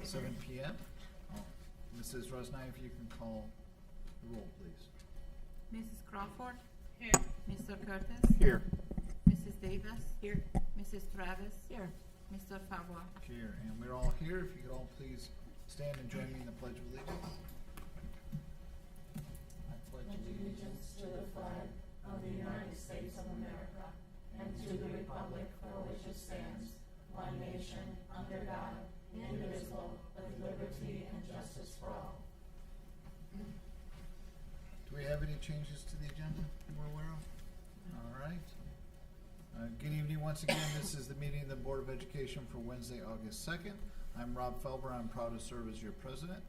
7 p.m. Mrs. Rosnay, if you can call the roll, please. Mrs. Crawford? Here. Mr. Curtis? Here. Mrs. Davis? Here. Mrs. Travis? Here. Mr. Favre? Here, and we're all here. If you could all please stand and join me in the Pledge of Allegiance. I pledge allegiance to the flag of the United States of America and to the republic for which it stands, one nation, under God, indivisible, with liberty and justice for all. Do we have any changes to the agenda we're aware of? All right. Good evening once again. This is the meeting of the Board of Education for Wednesday, August 2nd. I'm Rob Felber. I'm proud to serve as your president.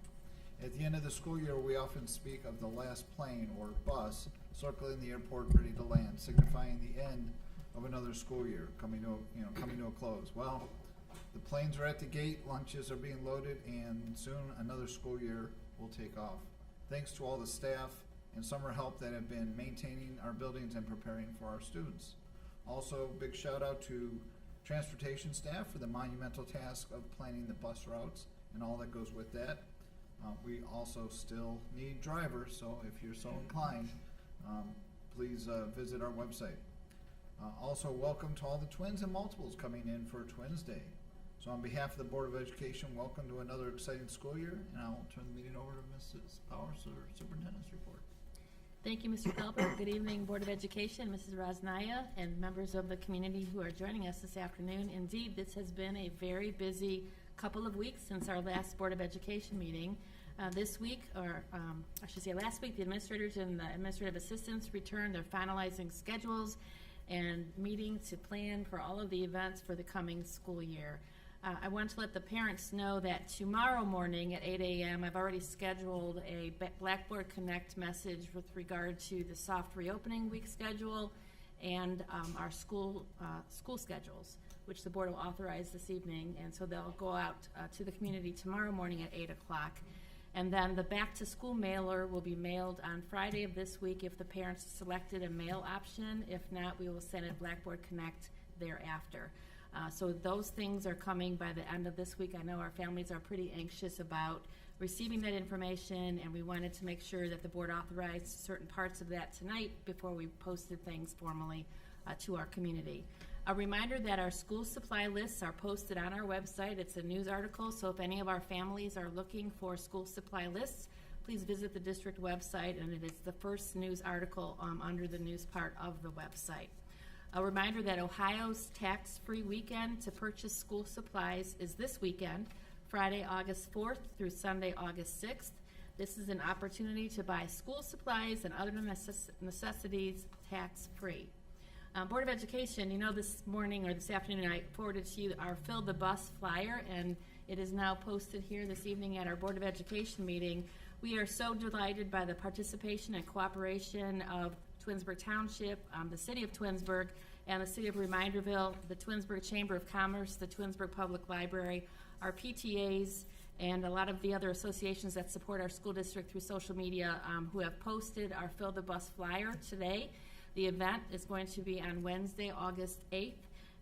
At the end of the school year, we often speak of the last plane or bus circling the airport ready to land, signifying the end of another school year coming to a close. Well, the planes are at the gate, lunches are being loaded, and soon another school year will take off. Thanks to all the staff and summer help that have been maintaining our buildings and preparing for our students. Also, big shout out to transportation staff for the monumental task of planning the bus routes and all that goes with that. We also still need drivers, so if you're so inclined, please visit our website. Also, welcome to all the twins and multiples coming in for Twins Day. So on behalf of the Board of Education, welcome to another exciting school year, and I'll turn the meeting over to Mrs. Powers for Superintendent's report. Thank you, Mr. Felber. Good evening, Board of Education, Mrs. Rosnaya, and members of the community who are joining us this afternoon. Indeed, this has been a very busy couple of weeks since our last Board of Education meeting. This week, or I should say last week, the administrators and the administrative assistants returned. They're finalizing schedules and meeting to plan for all of the events for the coming school year. I want to let the parents know that tomorrow morning at 8 a.m. I've already scheduled a Blackboard Connect message with regard to the soft reopening week schedule and our school schedules, which the board will authorize this evening, and so they'll go out to the community tomorrow morning at 8 o'clock. And then the back to school mailer will be mailed on Friday of this week if the parents selected a mail option. If not, we will send it Blackboard Connect thereafter. So those things are coming by the end of this week. I know our families are pretty anxious about receiving that information, and we wanted to make sure that the board authorized certain parts of that tonight before we posted things formally to our community. A reminder that our school supply lists are posted on our website. It's a news article, so if any of our families are looking for school supply lists, please visit the district website, and it is the first news article under the news part of the website. A reminder that Ohio's tax-free weekend to purchase school supplies is this weekend, Friday, August 4th through Sunday, August 6th. This is an opportunity to buy school supplies and other necessities tax-free. Board of Education, this morning or this afternoon I forwarded to you our Fill the Bus flyer, and it is now posted here this evening at our Board of Education meeting. We are so delighted by the participation and cooperation of Twinsburg Township, the City of Twinsburg, and the City of Reminderville, the Twinsburg Chamber of Commerce, the Twinsburg Public Library, our PTAs, and a lot of the other associations that support our school district through social media who have posted our Fill the Bus flyer today. The event is going to be on Wednesday, August 8th,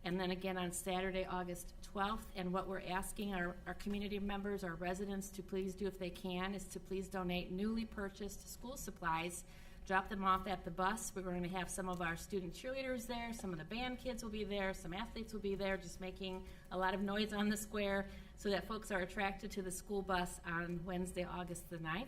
and then again on Saturday, August 12th. And what we're asking our community members, our residents, to please do if they can is to please donate newly purchased school supplies. Drop them off at the bus. We're going to have some of our student cheerleaders there, some of the band kids will be there, some athletes will be there, just making a lot of noise on the square so that folks are attracted to the school bus on Wednesday, August the 9th.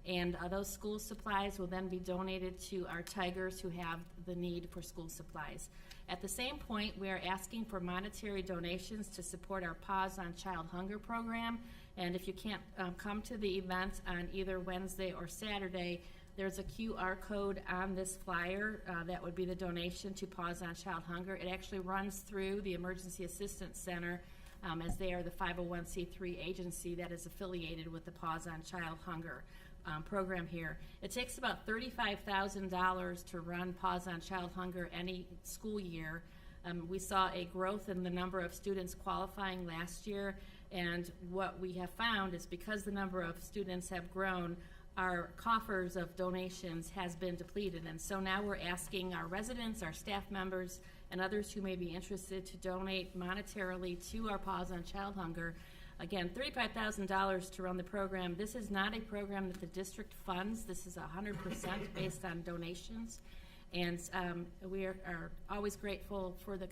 And those school supplies will then be donated to our Tigers who have the need for school supplies. At the same point, we are asking for monetary donations to support our Pause on Child Hunger program. And if you can't come to the event on either Wednesday or Saturday, there's a QR code on this flyer that would be the donation to Pause on Child Hunger. It actually runs through the Emergency Assistance Center as they are the 501c3 agency that is affiliated with the Pause on Child Hunger program here. It takes about $35,000 to run Pause on Child Hunger any school year. We saw a growth in the number of students qualifying last year, and what we have found is because the number of students have grown, our coffers of donations has been depleted, and so now we're asking our residents, our staff members, and others who may be interested to donate monetarily to our Pause on Child Hunger. Again, $35,000 to run the program. This is not a program that the district funds. This is 100% based on donations. And we are always grateful for the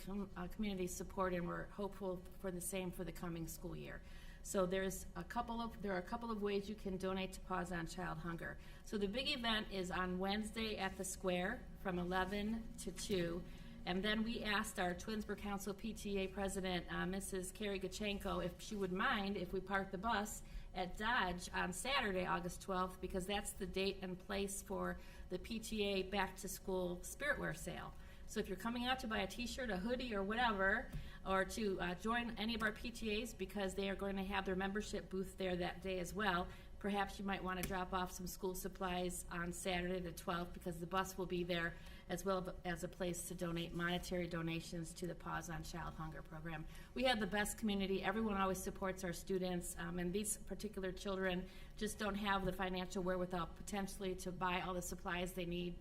community support, and we're hopeful for the same for the coming school year. So there are a couple of ways you can donate to Pause on Child Hunger. So the big event is on Wednesday at the Square from 11 to 2. And then we asked our Twinsburg Council PTA President, Mrs. Carrie Gachenko, if she would mind if we park the bus at Dodge on Saturday, August 12th, because that's the date and place for the PTA Back to School Spirit Wear Sale. So if you're coming out to buy a t-shirt, a hoodie, or whatever, or to join any of our PTAs because they are going to have their membership booth there that day as well, perhaps you might want to drop off some school supplies on Saturday the 12th, because the bus will be there as well as a place to donate monetary donations to the Pause on Child Hunger program. We have the best community. Everyone always supports our students, and these particular children just don't have the financial wherewithal potentially to buy all the supplies they need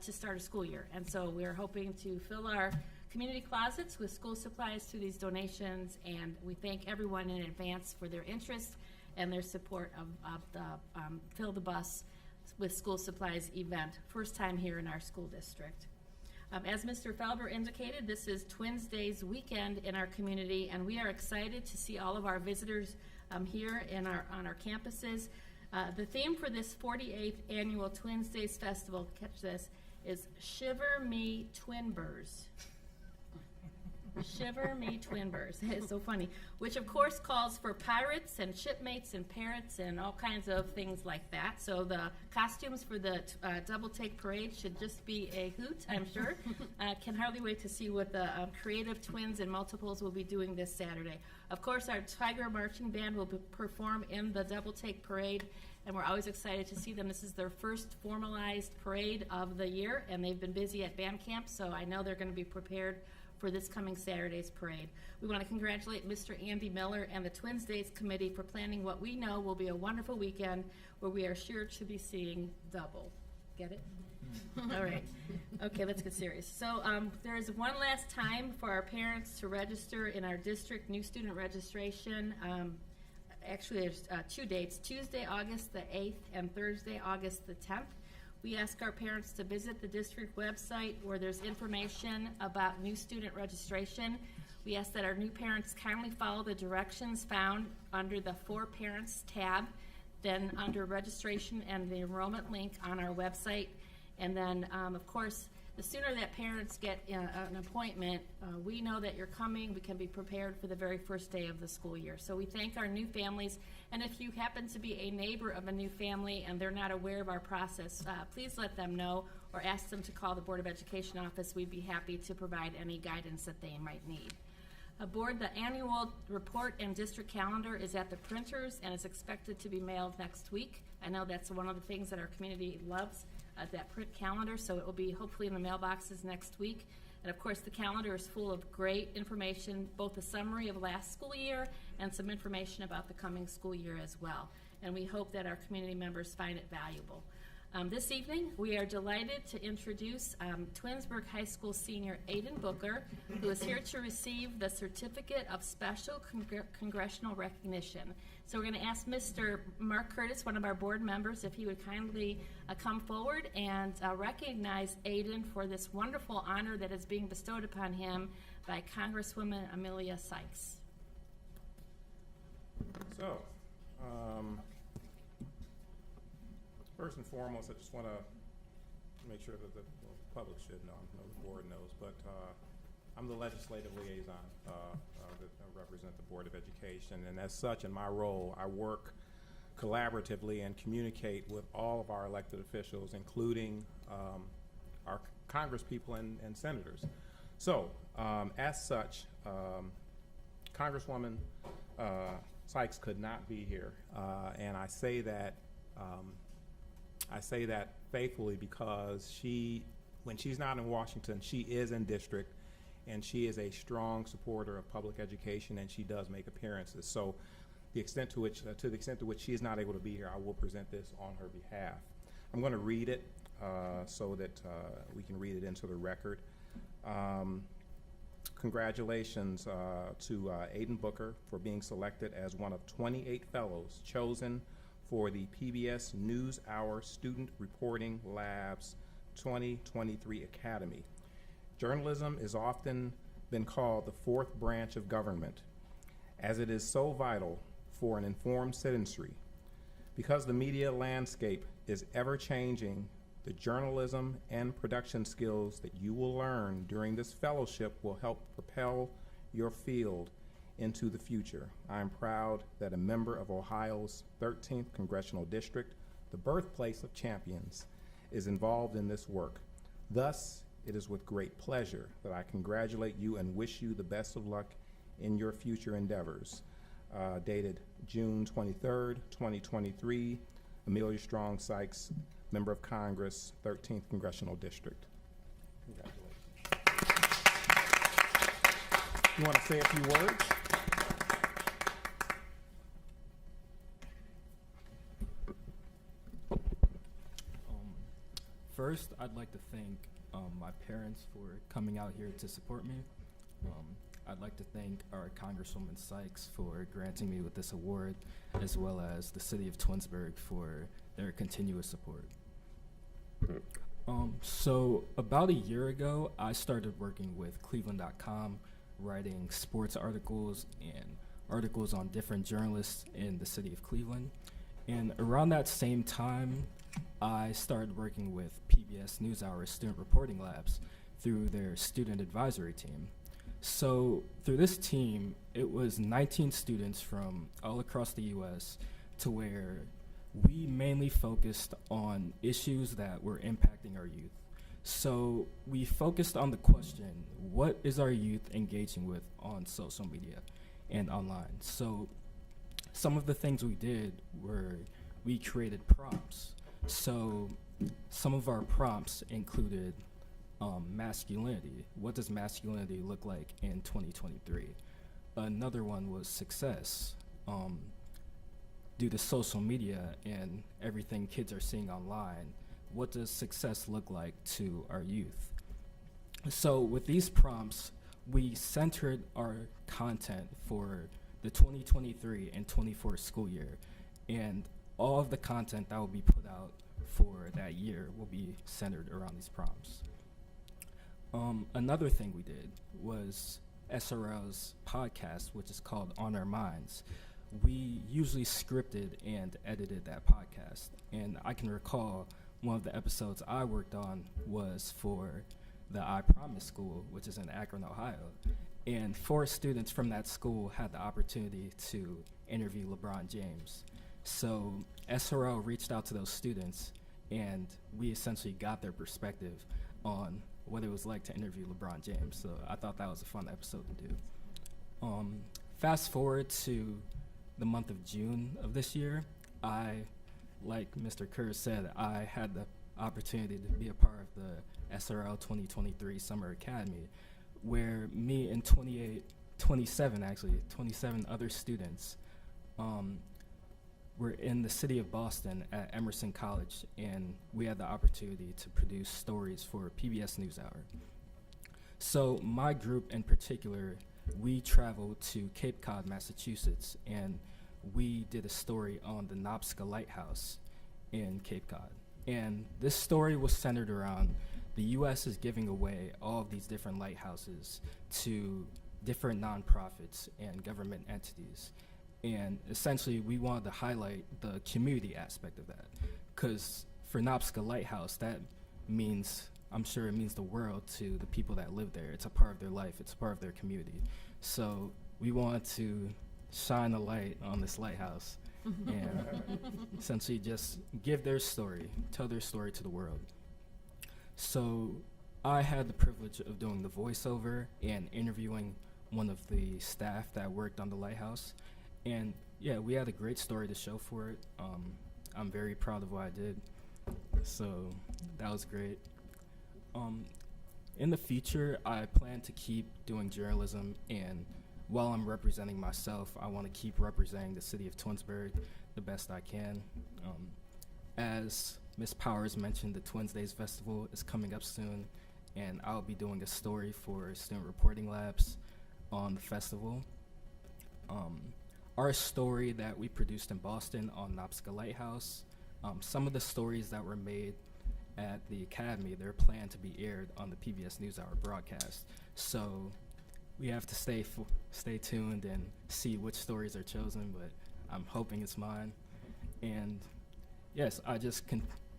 to start a school year. And so we're hoping to fill our community closets with school supplies through these donations, and we thank everyone in advance for their interest and their support of the Fill the Bus with School Supplies event, first time here in our school district. As Mr. Felber indicated, this is Twins Days weekend in our community, and we are excited to see all of our visitors here on our campuses. The theme for this 48th annual Twins Days Festival, catch this, is Shiver Me Twinbers. Shiver Me Twinbers. It's so funny. Which of course calls for pirates and shipmates and parrots and all kinds of things like that. So the costumes for the double take parade should just be a hoot, I'm sure. Can hardly wait to see what the creative twins and multiples will be doing this Saturday. Of course, our Tiger Marching Band will perform in the double take parade, and we're always excited to see them. This is their first formalized parade of the year, and they've been busy at band camp, so I know they're going to be prepared for this coming Saturday's parade. We want to congratulate Mr. Andy Miller and the Twins Days Committee for planning what we know will be a wonderful weekend where we are sure to be seeing double. Get it? All right. Okay, let's get serious. So there is one last time for our parents to register in our district new student registration. Actually, there's 2 dates, Tuesday, August the 8th, and Thursday, August the 10th. We ask our parents to visit the district website where there's information about new student registration. We ask that our new parents kindly follow the directions found under the For Parents tab, then under registration and the enrollment link on our website. And then, of course, the sooner that parents get an appointment, we know that you're coming. We can be prepared for the very first day of the school year. So we thank our new families. And if you happen to be a neighbor of a new family and they're not aware of our process, please let them know or ask them to call the Board of Education office. We'd be happy to provide any guidance that they might need. Board, the annual report and district calendar is at the printers and is expected to be mailed next week. I know that's one of the things that our community loves, that print calendar, so it will be hopefully in the mailboxes next week. And of course, the calendar is full of great information, both a summary of last school year and some information about the coming school year as well. And we hope that our community members find it valuable. This evening, we are delighted to introduce Twinsburg High School senior Aiden Booker, who is here to receive the Certificate of Special Congressional Recognition. So we're going to ask Mr. Mark Curtis, one of our board members, if he would kindly come forward and recognize Aiden for this wonderful honor that is being bestowed upon him by Congresswoman Amelia Sykes. So, first and foremost, I just want to make sure that the public should know, I know the board knows, but I'm the legislative liaison that represent the Board of Education, and as such, in my role, I work collaboratively and communicate with all of our elected officials, including our congresspeople and senators. So, as such, Congresswoman Sykes could not be here, and I say that faithfully because when she's not in Washington, she is in district, and she is a strong supporter of public education, and she does make appearances. So, to the extent to which she is not able to be here, I will present this on her behalf. I'm going to read it so that we can read it into the record. congratulations to Aiden Booker for being selected as one of 28 fellows chosen for the PBS NewsHour Student Reporting Lab's 2023 Academy. Journalism is often been called the fourth branch of government, as it is so vital for an informed citizenry. Because the media landscape is ever-changing, the journalism and production skills that you will learn during this fellowship will help propel your field into the future. I am proud that a member of Ohio's 13th Congressional District, the birthplace of champions, is involved in this work. Thus, it is with great pleasure that I congratulate you and wish you the best of luck in your future endeavors. Dated June 23rd, 2023, Amelia Strong Sykes, Member of Congress, 13th Congressional District. Congratulations. You want to say a few words? First, I'd like to thank my parents for coming out here to support me. I'd like to thank our Congresswoman Sykes for granting me with this award, as well as the city of Twinsburg for their continuous support. So about a year ago, I started working with Cleveland.com, writing sports articles and articles on different journalists in the city of Cleveland. And around that same time, I started working with PBS NewsHour Student Reporting Labs through their student advisory team. So through this team, it was 19 students from all across the U.S. to where we mainly focused on issues that were impacting our youth. So we focused on the question, what is our youth engaging with on social media and online? So some of the things we did were we created prompts. So some of our prompts included masculinity. What does masculinity look like in 2023? Another one was success. Due to social media and everything kids are seeing online, what does success look like to our youth? So with these prompts, we centered our content for the 2023 and 24 school year, and all of the content that will be put out for that year will be centered around these prompts. Another thing we did was SRL's podcast, which is called On Our Minds. We usually scripted and edited that podcast, and I can recall one of the episodes I worked on was for the I Promise School, which is in Akron, Ohio, and 4 students from that school had the opportunity to interview LeBron James. So SRL reached out to those students, and we essentially got their perspective on what it was like to interview LeBron James. So I thought that was a fun episode to do. Fast forward to the month of June of this year, like Mr. Kerr said, I had the opportunity to be a part of the SRL 2023 Summer Academy, where me and 27 other students were in the city of Boston at Emerson College, and we had the opportunity to produce stories for PBS NewsHour. So my group in particular, we traveled to Cape Cod, Massachusetts, and we did a story on the Nopska Lighthouse in Cape Cod. And this story was centered around the U.S. is giving away all of these different lighthouses to different nonprofits and government entities. And essentially, we wanted to highlight the community aspect of that. Because for Nopska Lighthouse, that means, I'm sure it means the world to the people that live there. It's a part of their life. It's a part of their community. So we wanted to shine a light on this lighthouse and essentially just give their story, tell their story to the world. So I had the privilege of doing the voiceover and interviewing one of the staff that worked on the lighthouse. And yeah, we had a great story to show for it. I'm very proud of what I did. So that was great. In the future, I plan to keep doing journalism, and while I'm representing myself, I want to keep representing the city of Twinsburg the best I can. As Ms. Powers mentioned, the Twins Days Festival is coming up soon, and I'll be doing a story for Student Reporting Labs on the festival. Our story that we produced in Boston on Nopska Lighthouse, some of the stories that were made at the Academy, they're planned to be aired on the PBS NewsHour broadcast. So we have to stay tuned and see which stories are chosen, but I'm hoping it's mine. And yes, I just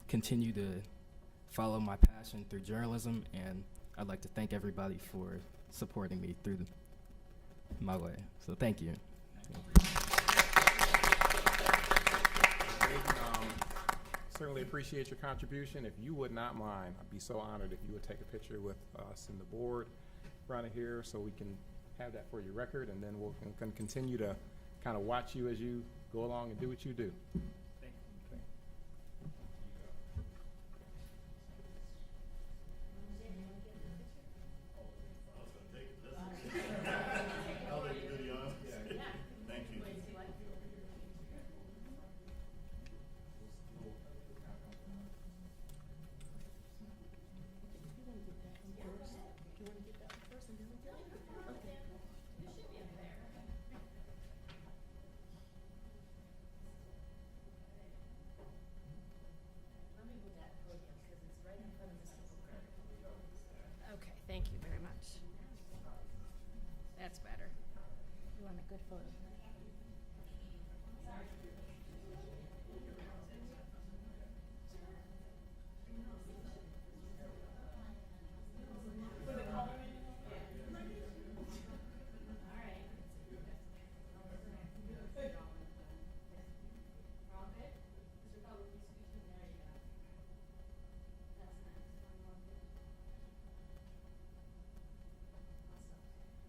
continue to follow my passion through journalism, and I'd like to thank everybody for supporting me through my way. So thank you. Certainly appreciate your contribution. If you would not mind, I'd be so honored if you would take a picture with us and the board in front of here so we can have that for your record, and then we'll can continue to kind of watch you as you go along and do what you do. Thank you. Okay. Thank you. Okay, thank you very much. That's better. You want a good photo?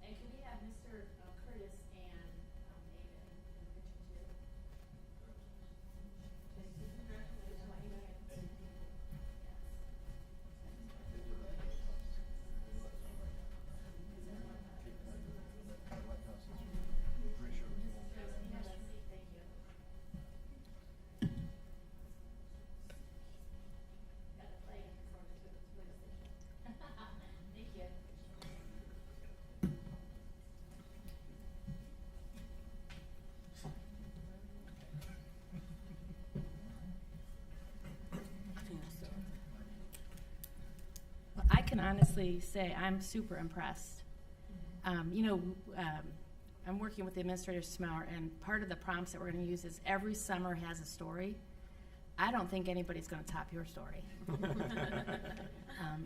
And can we have Mr. Curtis and Ava in the picture too? Thank you. Got the flag for the station. Thank you. Well, I can honestly say I'm super impressed. I'm working with the administrator Smauer, and part of the prompts that we're going to use is every summer has a story. I don't think anybody's going to top your story.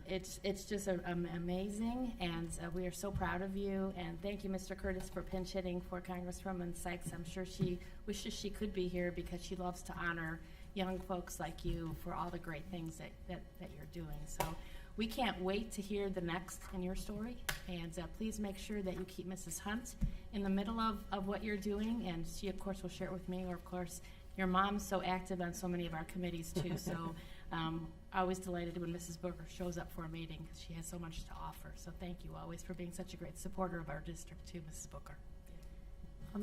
It's just amazing, and we are so proud of you. And thank you, Mr. Curtis, for pinch hitting for Congresswoman Sykes. I'm sure she wishes she could be here because she loves to honor young folks like you for all the great things that you're doing. So we can't wait to hear the next in your story. And please make sure that you keep Mrs. Hunt in the middle of what you're doing. And she, of course, will share it with me, or, of course, your mom's so active on so many of our committees, too. So always delighted when Mrs. Booker shows up for a meeting, because she has so much to offer. So thank you always for being such a great supporter of our district, too, Mrs. Booker.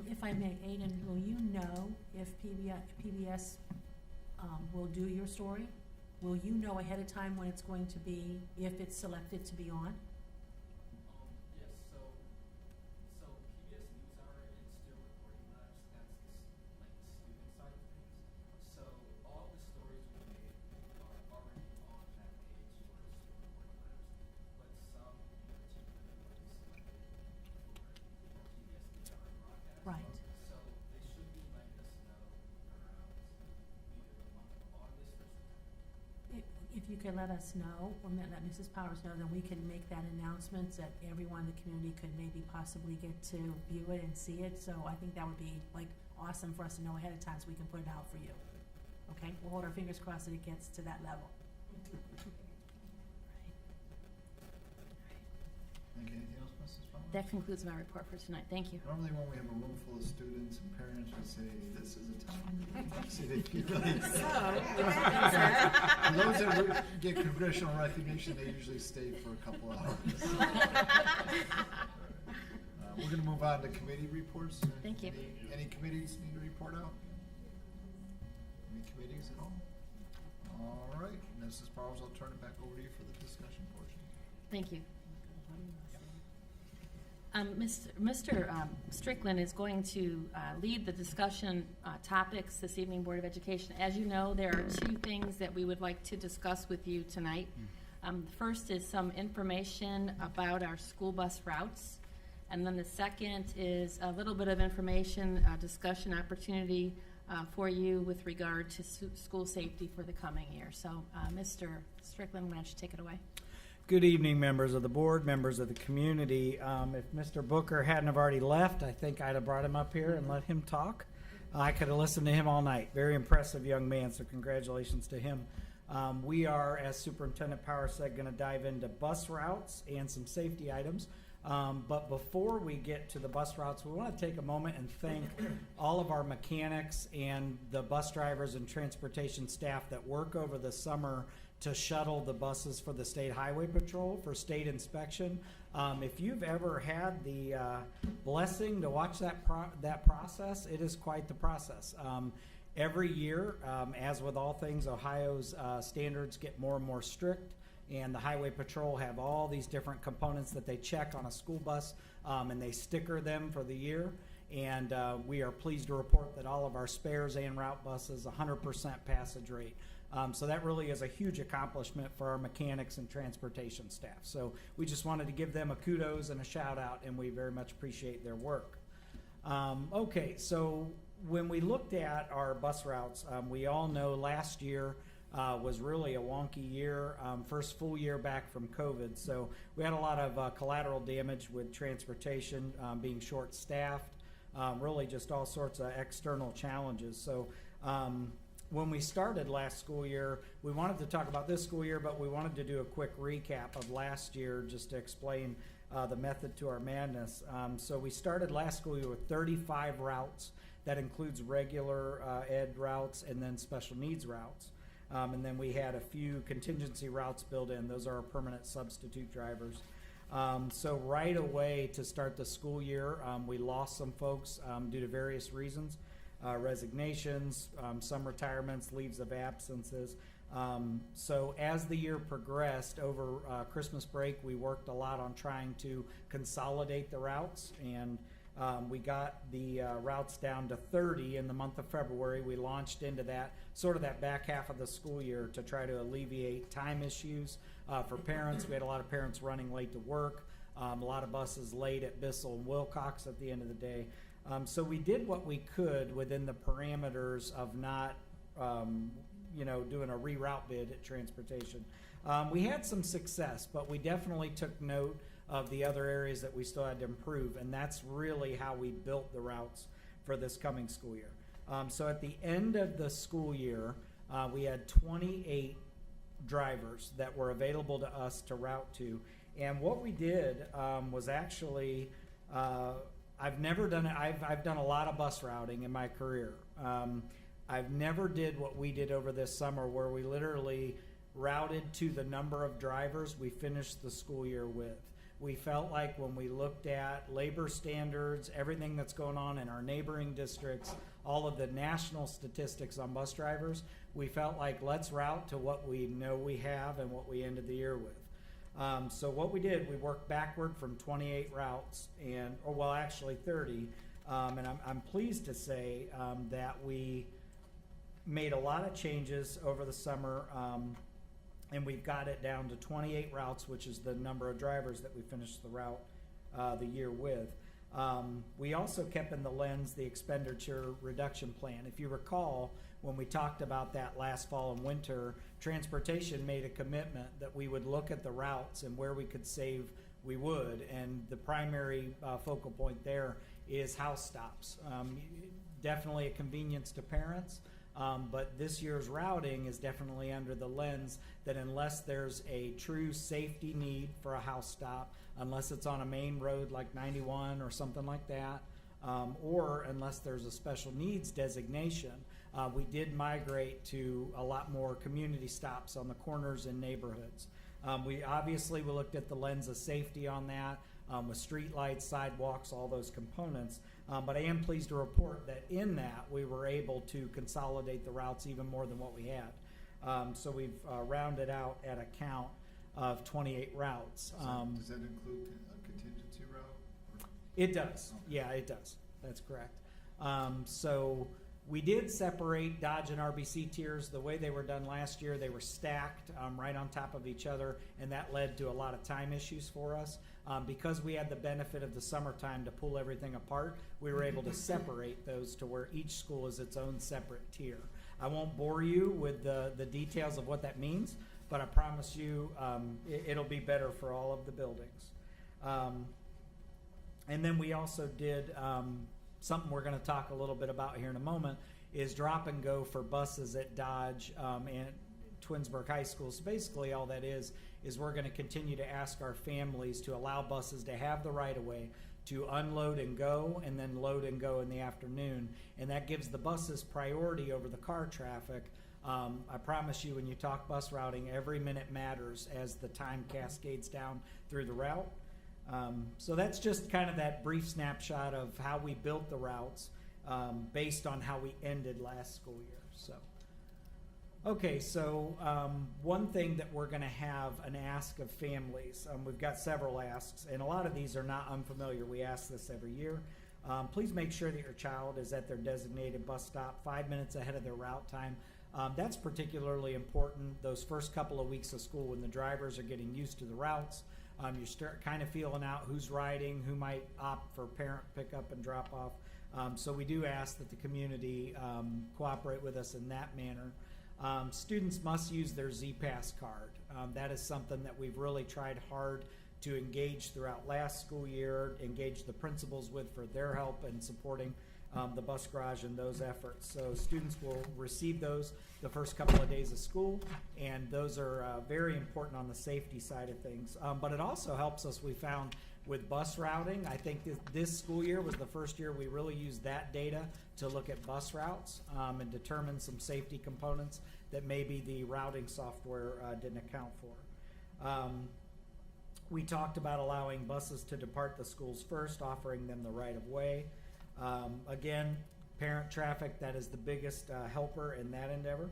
If I may, Aiden, will you know if PBS will do your story? Will you know ahead of time when it's going to be, if it's selected to be on? Yes, so PBS NewsHour and Student Reporting Labs, that's the student side of things. So all the stories we made are already on that page for Student Reporting Labs, but some in particular were selected for PBS NewsHour broadcast. Right. So they should be letting us know around either the month of August or September. If you can let us know, or let Mrs. Powers know, then we can make that announcement that everyone in the community could maybe possibly get to view it and see it. So I think that would be like awesome for us to know ahead of time so we can put it out for you. Okay? We'll hold our fingers crossed that it gets to that level. Thank you. Anything else, Mrs. Fowler? That concludes my report for tonight. Thank you. Normally when we have a room full of students and parents, we say, this is a time. See, they feel like, for those that get congressional recognition, they usually stay for a couple hours. We're gonna move on to committee reports. Thank you. Any committees need to report out? Any committees at all? All right, Mrs. Powers, I'll turn it back over to you for the discussion portion. Thank you. Mr. Strickland is going to lead the discussion topics this evening, Board of Education. As you know, there are two things that we would like to discuss with you tonight. The first is some information about our school bus routes, and then the second is a little bit of information, discussion opportunity for you with regard to school safety for the coming year. So, Mr. Strickland, why don't you take it away? Good evening, members of the board, members of the community. If Mr. Booker hadn't have already left, I think I'd have brought him up here and let him talk. I could have listened to him all night. Very impressive young man, so congratulations to him. We are, as Superintendent Power said, going to dive into bus routes and some safety items. But before we get to the bus routes, we want to take a moment and thank all of our mechanics and the bus drivers and transportation staff that work over the summer to shuttle the buses for the State Highway Patrol for state inspection. If you've ever had the blessing to watch that process, it is quite the process. Every year, as with all things, Ohio's standards get more and more strict, and the Highway Patrol have all these different components that they check on a school bus, and they sticker them for the year. And we are pleased to report that all of our spares and route buses, 100% passage rate. So that really is a huge accomplishment for our mechanics and transportation staff. So we just wanted to give them a kudos and a shout out, and we very much appreciate their work. Okay, so when we looked at our bus routes, we all know last year was really a wonky year, first full year back from COVID. So we had a lot of collateral damage with transportation being short-staffed, really just all sorts of external challenges. So when we started last school year, we wanted to talk about this school year, but we wanted to do a quick recap of last year just to explain the method to our madness. So we started last school year with 35 routes. That includes regular ed routes and then special needs routes. And then we had a few contingency routes built in. Those are our permanent substitute drivers. So right away to start the school year, we lost some folks due to various reasons. Resignations, some retirements, leaves of absences. So as the year progressed over Christmas break, we worked a lot on trying to consolidate the routes, and we got the routes down to 30 in the month of February. We launched into that, sort of that back half of the school year to try to alleviate time issues for parents. We had a lot of parents running late to work, a lot of buses late at Bissell and Wilcox at the end of the day. So we did what we could within the parameters of not, doing a reroute bid at transportation. We had some success, but we definitely took note of the other areas that we still had to improve, and that's really how we built the routes for this coming school year. So at the end of the school year, we had 28 drivers that were available to us to route to, and what we did was actually I've never done it. I've done a lot of bus routing in my career. I've never did what we did over this summer, where we literally routed to the number of drivers we finished the school year with. We felt like when we looked at labor standards, everything that's going on in our neighboring districts, all of the national statistics on bus drivers, we felt like let's route to what we know we have and what we ended the year with. So what we did, we worked backward from 28 routes, actually 30, and I'm pleased to say that we made a lot of changes over the summer, and we've got it down to 28 routes, which is the number of drivers that we finished the route the year with. We also kept in the lens the expenditure reduction plan. If you recall, when we talked about that last fall and winter, transportation made a commitment that we would look at the routes and where we could save, we would. And the primary focal point there is house stops. Definitely a convenience to parents, but this year's routing is definitely under the lens that unless there's a true safety need for a house stop, unless it's on a main road like 91 or something like that, or unless there's a special needs designation, we did migrate to a lot more community stops on the corners in neighborhoods. We looked at the lens of safety on that, with street lights, sidewalks, all those components. But I am pleased to report that in that we were able to consolidate the routes even more than what we had. So we've rounded out at a count of 28 routes. Does that include a contingency route? Or- It does. Okay. Yeah, it does. That's correct. So we did separate Dodge and RBC tiers. The way they were done last year, they were stacked right on top of each other, and that led to a lot of time issues for us. Because we had the benefit of the summertime to pull everything apart, we were able to separate those to where each school is its own separate tier. I won't bore you with the details of what that means, but I promise you it'll be better for all of the buildings. And then we also did something we're going to talk a little bit about here in a moment, is drop and go for buses at Dodge and Twinsburg High School. So basically all that is we're going to continue to ask our families to allow buses to have the right of way to unload and go, and then load and go in the afternoon. And that gives the buses priority over the car traffic. I promise you, when you talk bus routing, every minute matters as the time cascades down through the route. So that's just kind of that brief snapshot of how we built the routes based on how we ended last school year. So, okay, so one thing that we're going to have an ask of families. We've got several asks, and a lot of these are not unfamiliar. We ask this every year. Please make sure that your child is at their designated bus stop 5 minutes ahead of their route time. That's particularly important those first couple of weeks of school when the drivers are getting used to the routes. You start kind of feeling out who's riding, who might opt for parent pickup and drop off. So we do ask that the community cooperate with us in that manner. Students must use their Z-Pass card. That is something that we've really tried hard to engage throughout last school year, engage the principals with for their help in supporting the bus garage and those efforts. So students will receive those the first couple of days of school, and those are very important on the safety side of things. But it also helps us, we found, with bus routing. I think this school year was the first year we really used that data to look at bus routes and determine some safety components that maybe the routing software didn't account for. We talked about allowing buses to depart the schools first, offering them the right of way. Again, parent traffic, that is the biggest helper in that endeavor.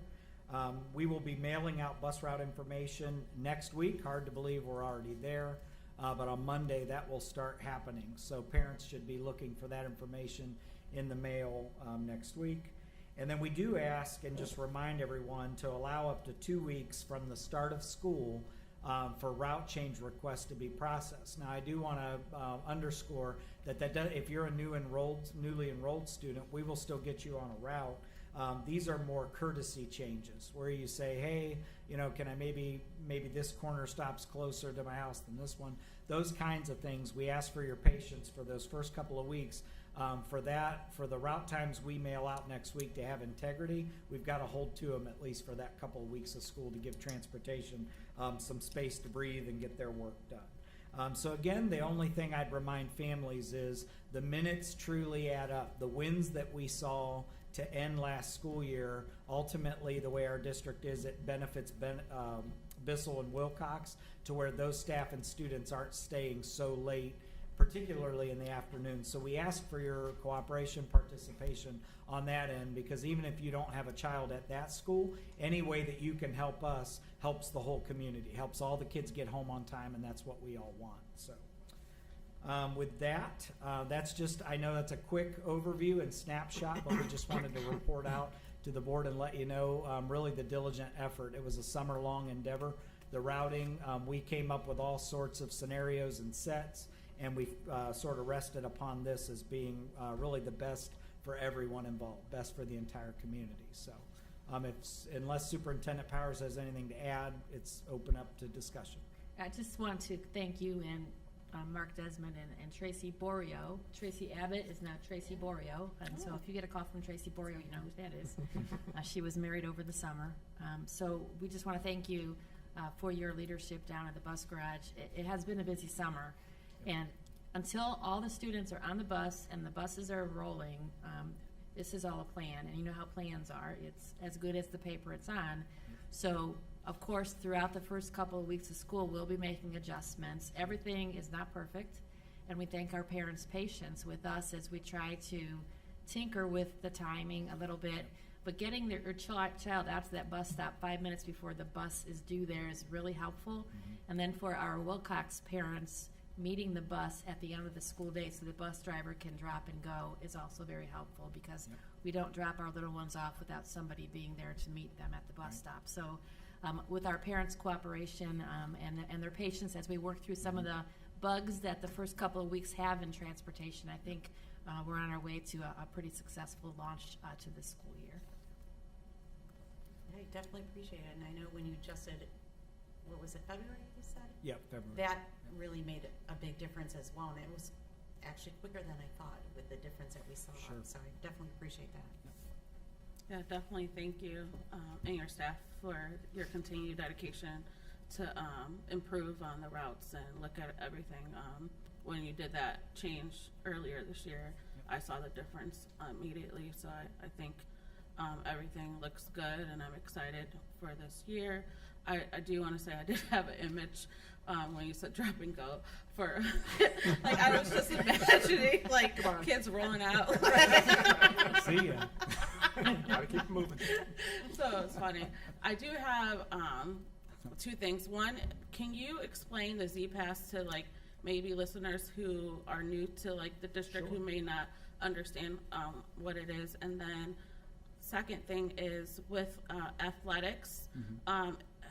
We will be mailing out bus route information next week. Hard to believe we're already there, but on Monday that will start happening. So parents should be looking for that information in the mail next week. And then we do ask and just remind everyone to allow up to 2 weeks from the start of school for route change requests to be processed. Now, I do want to underscore that if you're a newly enrolled student, we will still get you on a route. These are more courtesy changes where you say, hey, can I maybe this corner stops closer to my house than this one? Those kinds of things. We ask for your patience for those first couple of weeks. For the route times we mail out next week to have integrity, we've got to hold to them at least for that couple of weeks of school to give transportation some space to breathe and get their work done. So again, the only thing I'd remind families is the minutes truly add up. The wins that we saw to end last school year, ultimately the way our district is, it benefits Bissell and Wilcox to where those staff and students aren't staying so late, particularly in the afternoon. So we ask for your cooperation, participation on that end, because even if you don't have a child at that school, any way that you can help us helps the whole community, helps all the kids get home on time, and that's what we all want. So with that, that's just, I know that's a quick overview and snapshot, but we just wanted to report out to the board and let you know really the diligent effort. It was a summer-long endeavor. The routing, we came up with all sorts of scenarios and sets, and we sort of rested upon this as being really the best for everyone involved, best for the entire community. So unless Superintendent Powers has anything to add, it's open up to discussion. I just want to thank you and Mark Desmond and Tracy Borio. Tracy Abbott is now Tracy Borio, and so if you get a call from Tracy Borio, you know who that is. She was married over the summer. So we just want to thank you for your leadership down at the bus garage. It has been a busy summer, and until all the students are on the bus and the buses are rolling, this is all a plan, and you know how plans are. It's as good as the paper it's on. So, of course, throughout the first couple of weeks of school, we'll be making adjustments. Everything is not perfect, and we thank our parents' patience with us as we try to tinker with the timing a little bit. but getting their child out to that bus stop 5 minutes before the bus is due there is really helpful. And then for our Wilcox parents, meeting the bus at the end of the school day so the bus driver can drop and go is also very helpful, because we don't drop our little ones off without somebody being there to meet them at the bus stop. So with our parents' cooperation and their patience as we work through some of the bugs that the first couple of weeks have in transportation, I think we're on our way to a pretty successful launch to this school year. I definitely appreciate it, and I know when you just said, what was it, February you said? Yep, February. That really made a big difference as well, and it was actually quicker than I thought with the difference that we saw. Sure. So I definitely appreciate that. Yeah, definitely thank you and your staff for your continued dedication to improve on the routes and look at everything. When you did that change earlier this year, I saw the difference immediately. So I think everything looks good, and I'm excited for this year. I do want to say I did have an image when you said drop and go for, like, I was just imagining like kids rolling out. See ya. Gotta keep moving. So it's funny. I do have two things. One, can you explain the Z-Pass to like maybe listeners who are new to like the district, Sure. who may not understand what it is? And then second thing is with athletics,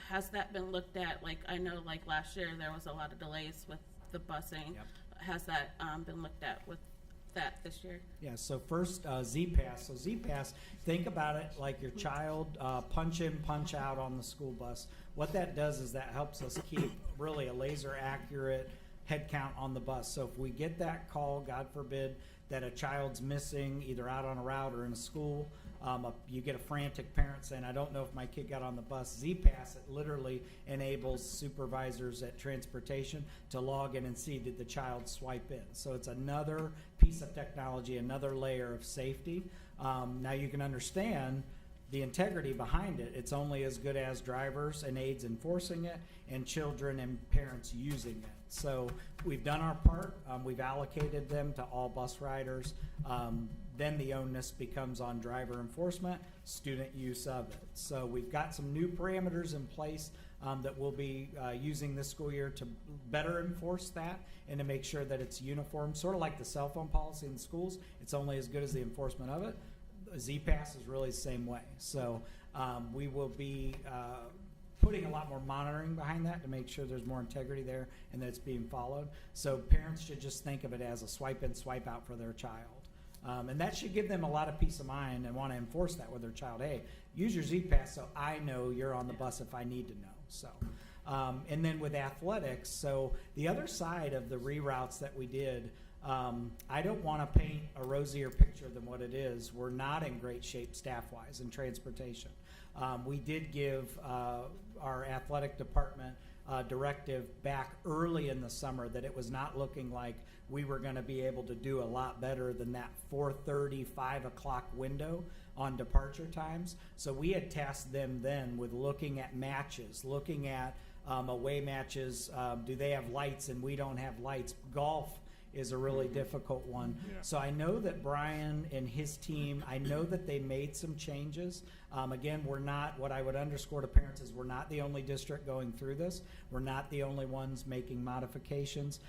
has that been looked at? Like, I know like last year there was a lot of delays with the busing. Yep. Has that been looked at with that this year? Yeah, so first, Z-Pass. So Z-Pass, think about it like your child punch in, punch out on the school bus. What that does is that helps us keep really a laser accurate head count on the bus. So if we get that call, God forbid, that a child's missing either out on a route or in a school, you get a frantic parent saying, I don't know if my kid got on the bus. Z-Pass, it literally enables supervisors at transportation to log in and see, did the child swipe in? So it's another piece of technology, another layer of safety. Now you can understand the integrity behind it. It's only as good as drivers and aides enforcing it and children and parents using it. So we've done our part. We've allocated them to all bus riders. Then the onus becomes on driver enforcement, student use of it. So we've got some new parameters in place that we'll be using this school year to better enforce that and to make sure that it's uniform, sort of like the cell phone policy in schools. It's only as good as the enforcement of it. Z-Pass is really the same way. So we will be putting a lot more monitoring behind that to make sure there's more integrity there and that it's being followed. So parents should just think of it as a swipe in, swipe out for their child. And that should give them a lot of peace of mind and want to enforce that with their child. Hey, use your Z-Pass so I know you're on the bus if I need to know. So, and then with athletics, so the other side of the reroutes that we did, I don't want to paint a rosier picture than what it is. We're not in great shape staff-wise in transportation. We did give our athletic department directive back early in the summer that it was not looking like we were going to be able to do a lot better than that 4:30, 5 o'clock window on departure times. So we had tasked them then with looking at matches, looking at away matches. Do they have lights and we don't have lights? Golf is a really difficult one. Yeah. So I know that Brian and his team, I know that they made some changes. Again, we're not, what I would underscore to parents is we're not the only district going through this. We're not the only ones making modifications.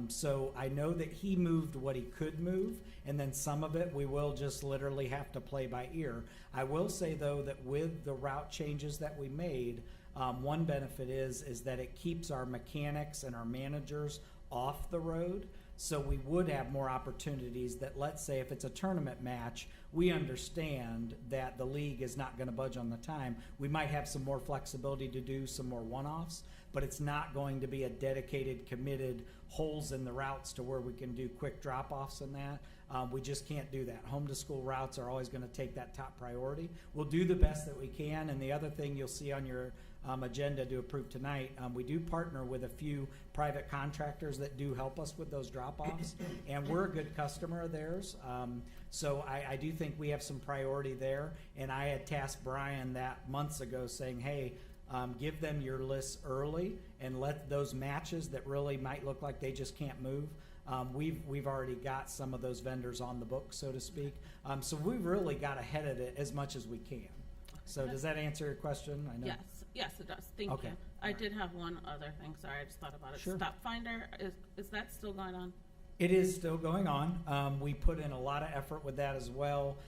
So I know that he moved what he could move, and then some of it we will just literally have to play by ear. I will say, though, that with the route changes that we made, one benefit is that it keeps our mechanics and our managers off the road. So we would have more opportunities that, let's say, if it's a tournament match, we understand that the league is not going to budge on the time. We might have some more flexibility to do some more one-offs, but it's not going to be a dedicated, committed holes in the routes to where we can do quick drop-offs and that. We just can't do that. Home-to-school routes are always going to take that top priority. We'll do the best that we can, and the other thing you'll see on your agenda to approve tonight, we do partner with a few private contractors that do help us with those drop-offs, and we're a good customer of theirs. So I do think we have some priority there, and I had tasked Brian that months ago saying, hey, give them your lists early and let those matches that really might look like they just can't move, We've already got some of those vendors on the book, so to speak. So we've really got ahead of it as much as we can. So does that answer your question? I know. Yes, it does. Thank Okay. you. I did have one other thing. Sorry, I just thought about it. Sure. Stop Finder, is that still going on? It is still going on. We put in a lot of effort with that as well.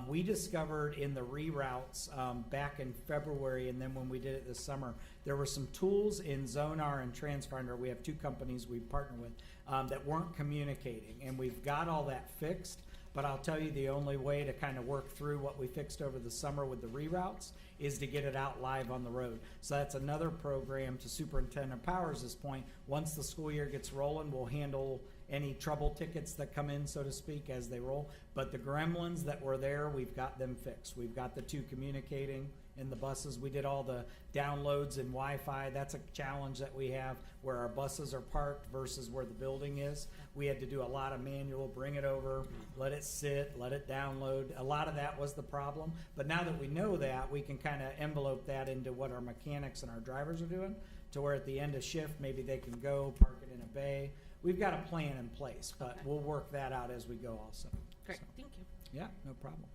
We discovered in the reroutes back in February, and then when we did it this summer, there were some tools in Zonar and TransFinder. We have two companies we partner with that weren't communicating, and we've got all that fixed. But I'll tell you, the only way to kind of work through what we fixed over the summer with the reroutes is to get it out live on the road. So that's another program, to Superintendent Powers' point. Once the school year gets rolling, we'll handle any trouble tickets that come in, so to speak, as they roll. But the gremlins that were there, we've got them fixed. We've got the two communicating in the buses. We did all the downloads and Wi-Fi. That's a challenge that we have where our buses are parked versus where the building is. We had to do a lot of manual, bring it over, let it sit, let it download. A lot of that was the problem. But now that we know that, we can kind of envelope that into what our mechanics and our drivers are doing, to where at the end of shift, maybe they can go park it in a bay. We've got a plan in place, but we'll work that out as we go also. Great, So, thank you. yeah, no problem.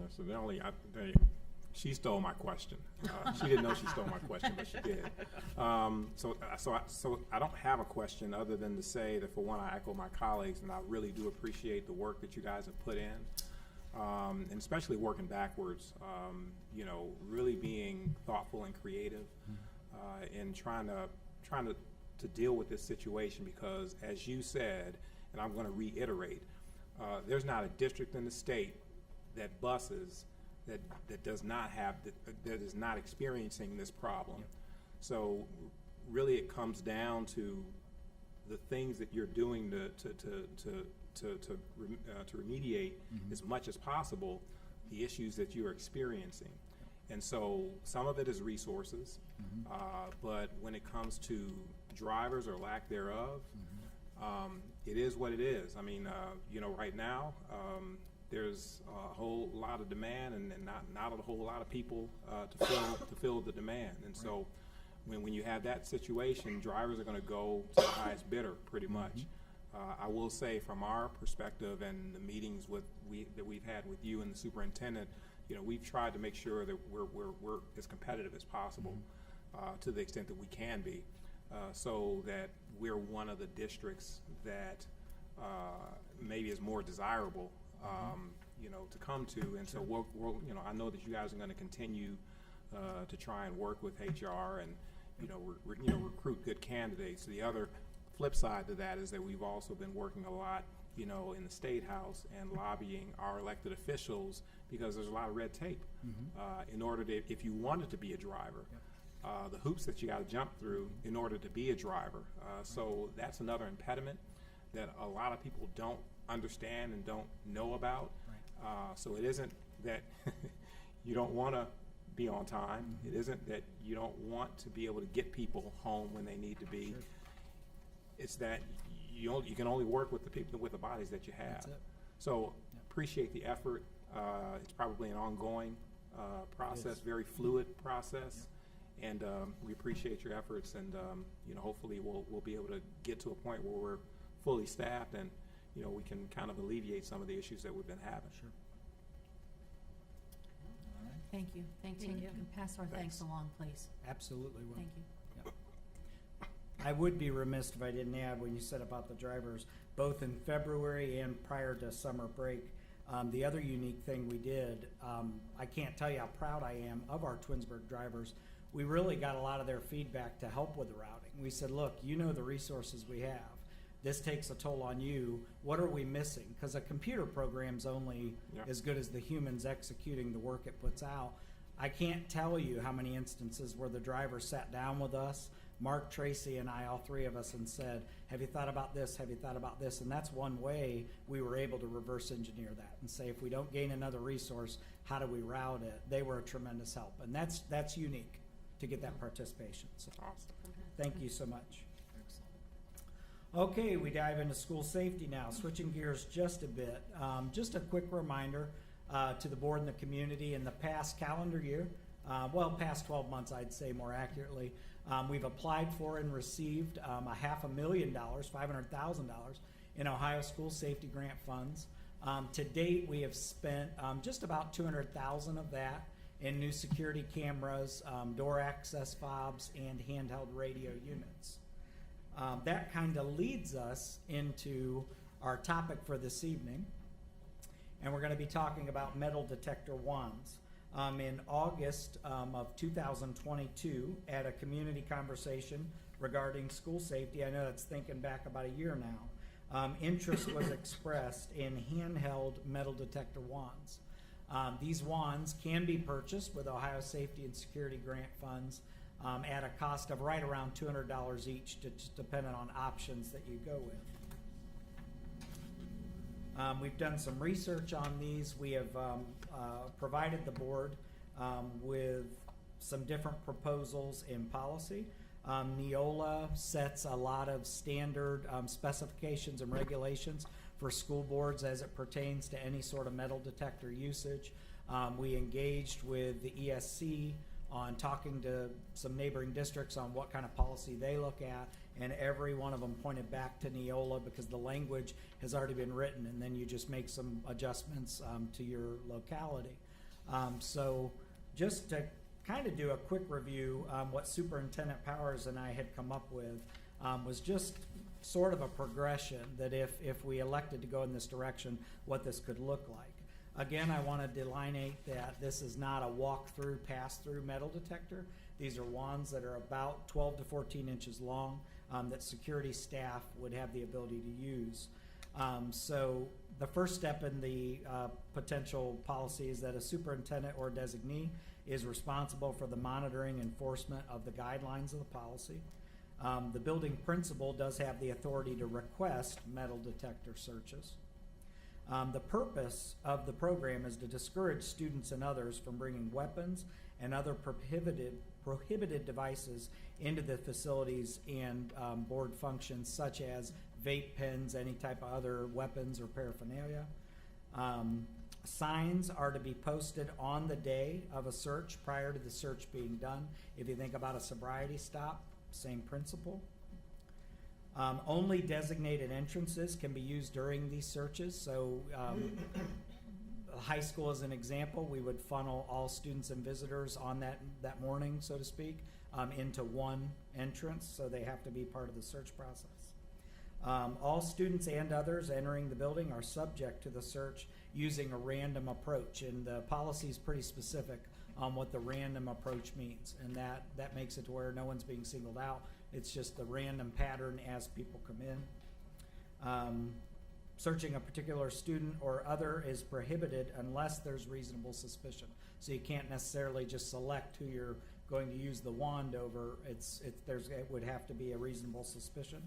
So she stole my question. She didn't know she stole my question, but she did. So I don't have a question other than to say that, for one, I echo my colleagues, and I really do appreciate the work that you guys have put in, and especially working backwards. Really being thoughtful and creative, in trying to deal with this situation, because, as you said, and I'm going to reiterate, there's not a district in the state that buses that does not have that is not experiencing this problem. So really, it comes down to the things that you're doing to remediate as much as possible the issues that you are experiencing. And so some of it is resources, but when it comes to drivers or lack thereof, it is what it is. I mean, right now, there's a whole lot of demand and not a whole lot of people to fill the demand. And so when you have that situation, drivers are going to go to the highest bidder pretty much. I will say, from our perspective and the meetings that we've had with you and the superintendent, we've tried to make sure that we're as competitive as possible, to the extent that we can be, so that we're one of the districts that maybe is more desirable, to come to. And so we'll I know that you guys are going to continue to try and work with HR and recruit good candidates. The other flip side to that is that we've also been working a lot in the State House and lobbying our elected officials, because there's a lot of red tape in order to, if you wanted to be a driver, the hoops that you got to jump through in order to be a driver. So that's another impediment that a lot of people don't understand and don't know about. So it isn't that you don't want to be on time. It isn't that you don't want to be able to get people home when they need to be. Sure. It's that you can only work with the people, with the bodies that you have. That's it. So appreciate the effort. It's probably an ongoing process, very fluid process. And we appreciate your efforts, and hopefully we'll be able to get to a point where we're fully staffed, and we can kind of alleviate some of the issues that we've been having. Sure. All right. Thank you. Thanks, and Thank you. pass our thanks along, please. Absolutely will. Thank you. I would be remiss if I didn't add, when you said about the drivers, both in February and prior to summer break, the other unique thing we did, I can't tell you how proud I am of our Twinsburg drivers. We really got a lot of their feedback to help with the routing. We said, look, the resources we have. This takes a toll on you. What are we missing? Because a computer program's only as good as the humans executing the work it puts out. I can't tell you how many instances where the driver sat down with us, Mark, Tracy, and I, all three of us, and said, have you thought about this? Have you thought about this? And that's one way we were able to reverse engineer that and say, if we don't gain another resource, how do we route it? They were a tremendous help. And that's unique to get that participation. So Awesome. thank you so much. Excellent. Okay, we dive into school safety now, switching gears just a bit. Just a quick reminder to the board and the community, in the past calendar year, past 12 months, I'd say more accurately, we've applied for and received $500,000, $500,000 in Ohio school safety grant funds. To date, we have spent just about $200,000 of that in new security cameras, door access fobs, and handheld radio units. That kind of leads us into our topic for this evening, and we're going to be talking about metal detector wands. In August of 2022, at a community conversation regarding school safety, I know that's thinking back about a year now, interest was expressed in handheld metal detector wands. These wands can be purchased with Ohio Safety and Security Grant funds at a cost of right around $200 each, just depending on options that you go with. We've done some research on these. We have provided the board with some different proposals in policy. Neola sets a lot of standard specifications and regulations for school boards as it pertains to any sort of metal detector usage. We engaged with the ESC on talking to some neighboring districts on what kind of policy they look at, and every one of them pointed back to Neola because the language has already been written, and then you just make some adjustments to your locality. So just to kind of do a quick review, what Superintendent Powers and I had come up with was just sort of a progression that if we elected to go in this direction, what this could look like. Again, I want to delineate that this is not a walk-through, pass-through metal detector. These are wands that are about 12 to 14 inches long that security staff would have the ability to use. So the first step in the potential policy is that a superintendent or designee is responsible for the monitoring and enforcement of the guidelines of the policy. The building principal does have the authority to request metal detector searches. The purpose of the program is to discourage students and others from bringing weapons and other prohibited devices into the facilities and board functions, such as vape pens, any type of other weapons or paraphernalia. Signs are to be posted on the day of a search prior to the search being done. If you think about a sobriety stop, same principle. Only designated entrances can be used during these searches. So high school as an example, we would funnel all students and visitors on that morning, so to speak, into one entrance, so they have to be part of the search process. All students and others entering the building are subject to the search using a random approach, and the policy is pretty specific on what the random approach means, and that makes it to where no one's being singled out. It's just the random pattern as people come in. Searching a particular student or other is prohibited unless there's reasonable suspicion. So you can't necessarily just select who you're going to use the wand over. It would have to be a reasonable suspicion.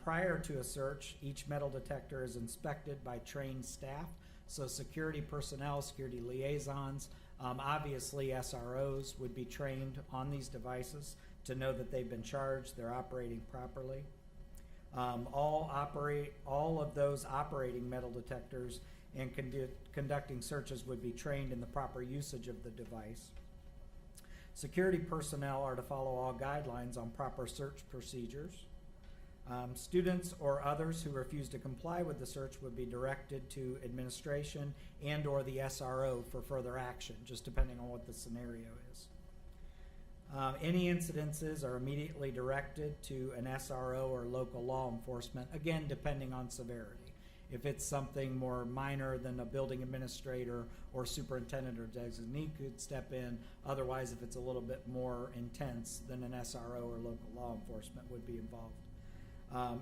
Prior to a search, each metal detector is inspected by trained staff. So security personnel, security liaisons, obviously SROs would be trained on these devices to know that they've been charged, they're operating properly. All of those operating metal detectors and conducting searches would be trained in the proper usage of the device. Security personnel are to follow all guidelines on proper search procedures. Students or others who refuse to comply with the search would be directed to administration and or the SRO for further action, just depending on what the scenario is. Any incidences are immediately directed to an SRO or local law enforcement, again, depending on severity. If it's something more minor, than a building administrator or superintendent or designee could step in. Otherwise, if it's a little bit more intense, then an SRO or local law enforcement would be involved.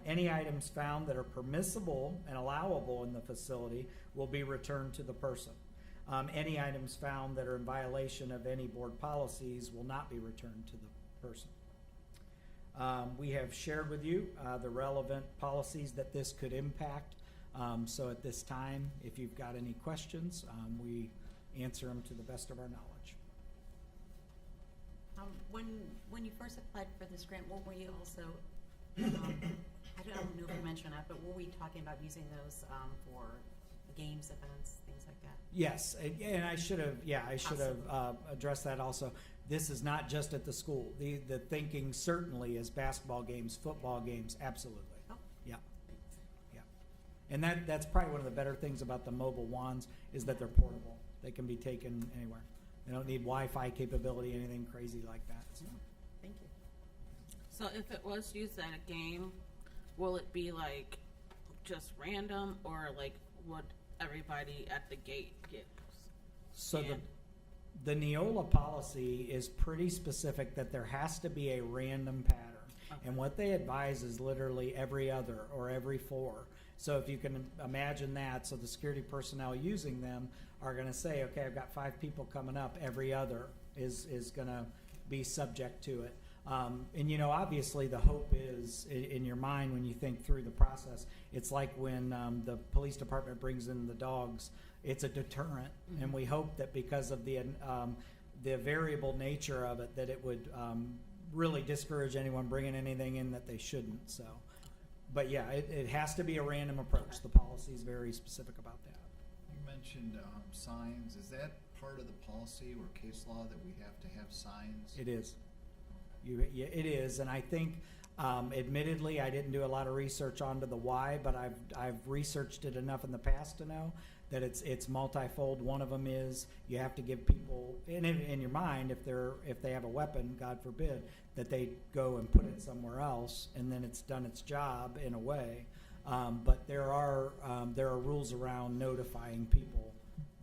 Any items found that are permissible and allowable in the facility will be returned to the person. Any items found that are in violation of any board policies will not be returned to the person. We have shared with you the relevant policies that this could impact. So at this time, if you've got any questions, we answer them to the best of our knowledge. When you first applied for this grant, what were you also, I don't know if you mentioned that, but were we talking about using those for games, events, things like that? Yes, and I should have addressed that also. This is not just at the school. The thinking certainly is basketball games, football games, absolutely. Oh. Yeah. And that's probably one of the better things about the mobile wands is that they're portable. They can be taken anywhere. They don't need Wi-Fi capability, anything crazy like that. So. Thank you. So if it was used at a game, will it be like just random, or like would everybody at the gate get? So scanned? the Neola policy is pretty specific that there has to be a random pattern. Okay. And what they advise is literally every other or every 4. So if you can imagine that, so the security personnel using them are going to say, okay, I've got 5 people coming up, every other is going to be subject to it. And you know, obviously the hope is in your mind when you think through the process, it's like when the police department brings in the dogs, it's a deterrent. Mm-hmm. And we hope that because of the variable nature of it, that it would really discourage anyone bringing anything in that they shouldn't. So, but yeah, it has to be a random approach. The policy is very specific about that. You mentioned signs. Is that part of the policy or case law that we have to have signs? It is. It is, and I think, admittedly, I didn't do a lot of research onto the why, but I've researched it enough in the past to know that it's multifold. One of them is you have to give people in your mind, if they have a weapon, God forbid, that they go and put it somewhere else, and then it's done its job in a way. But there are rules around notifying people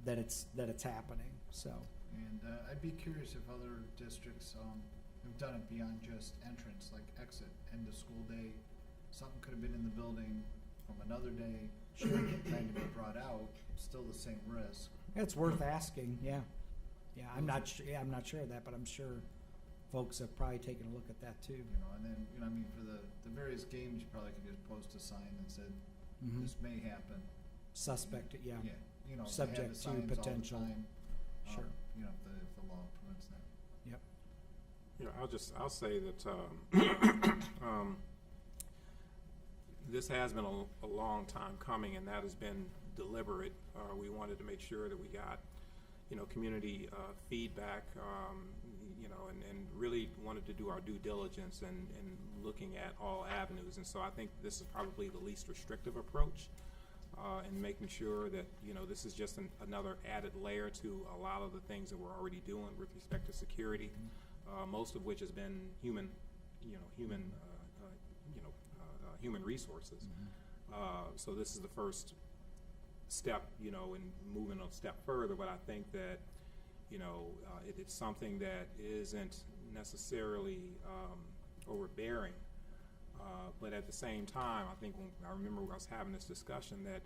that it's happening. So. And I'd be curious if other districts have done it beyond just entrance, like exit, end of school day. Something could have been in the building from another day, trying to be brought out. Still the same risk. It's worth asking. Yeah. I'm not sure of that, but I'm sure folks have probably taken a look at that too. You know, and then I mean, for the various games, you probably could just post a sign that said, Mhm. "This may happen." Suspect. Yeah. Yeah. You know, they have Subject the to signs all the potential. time. Sure. You know, if the law permits that. Yep. You know, I'll say that this has been a long time coming, and that has been deliberate. We wanted to make sure that we got, you know, community feedback, you know, and really wanted to do our due diligence and looking at all avenues. And so I think this is probably the least restrictive approach, and making sure that, you know, this is just another added layer to a lot of the things that we're already doing with respect to security, most of which has been human resources. So this is the first step, you know, in moving a step further, but I think that, you know, it's something that isn't necessarily overbearing, but at the same time, I think I remember I was having this discussion that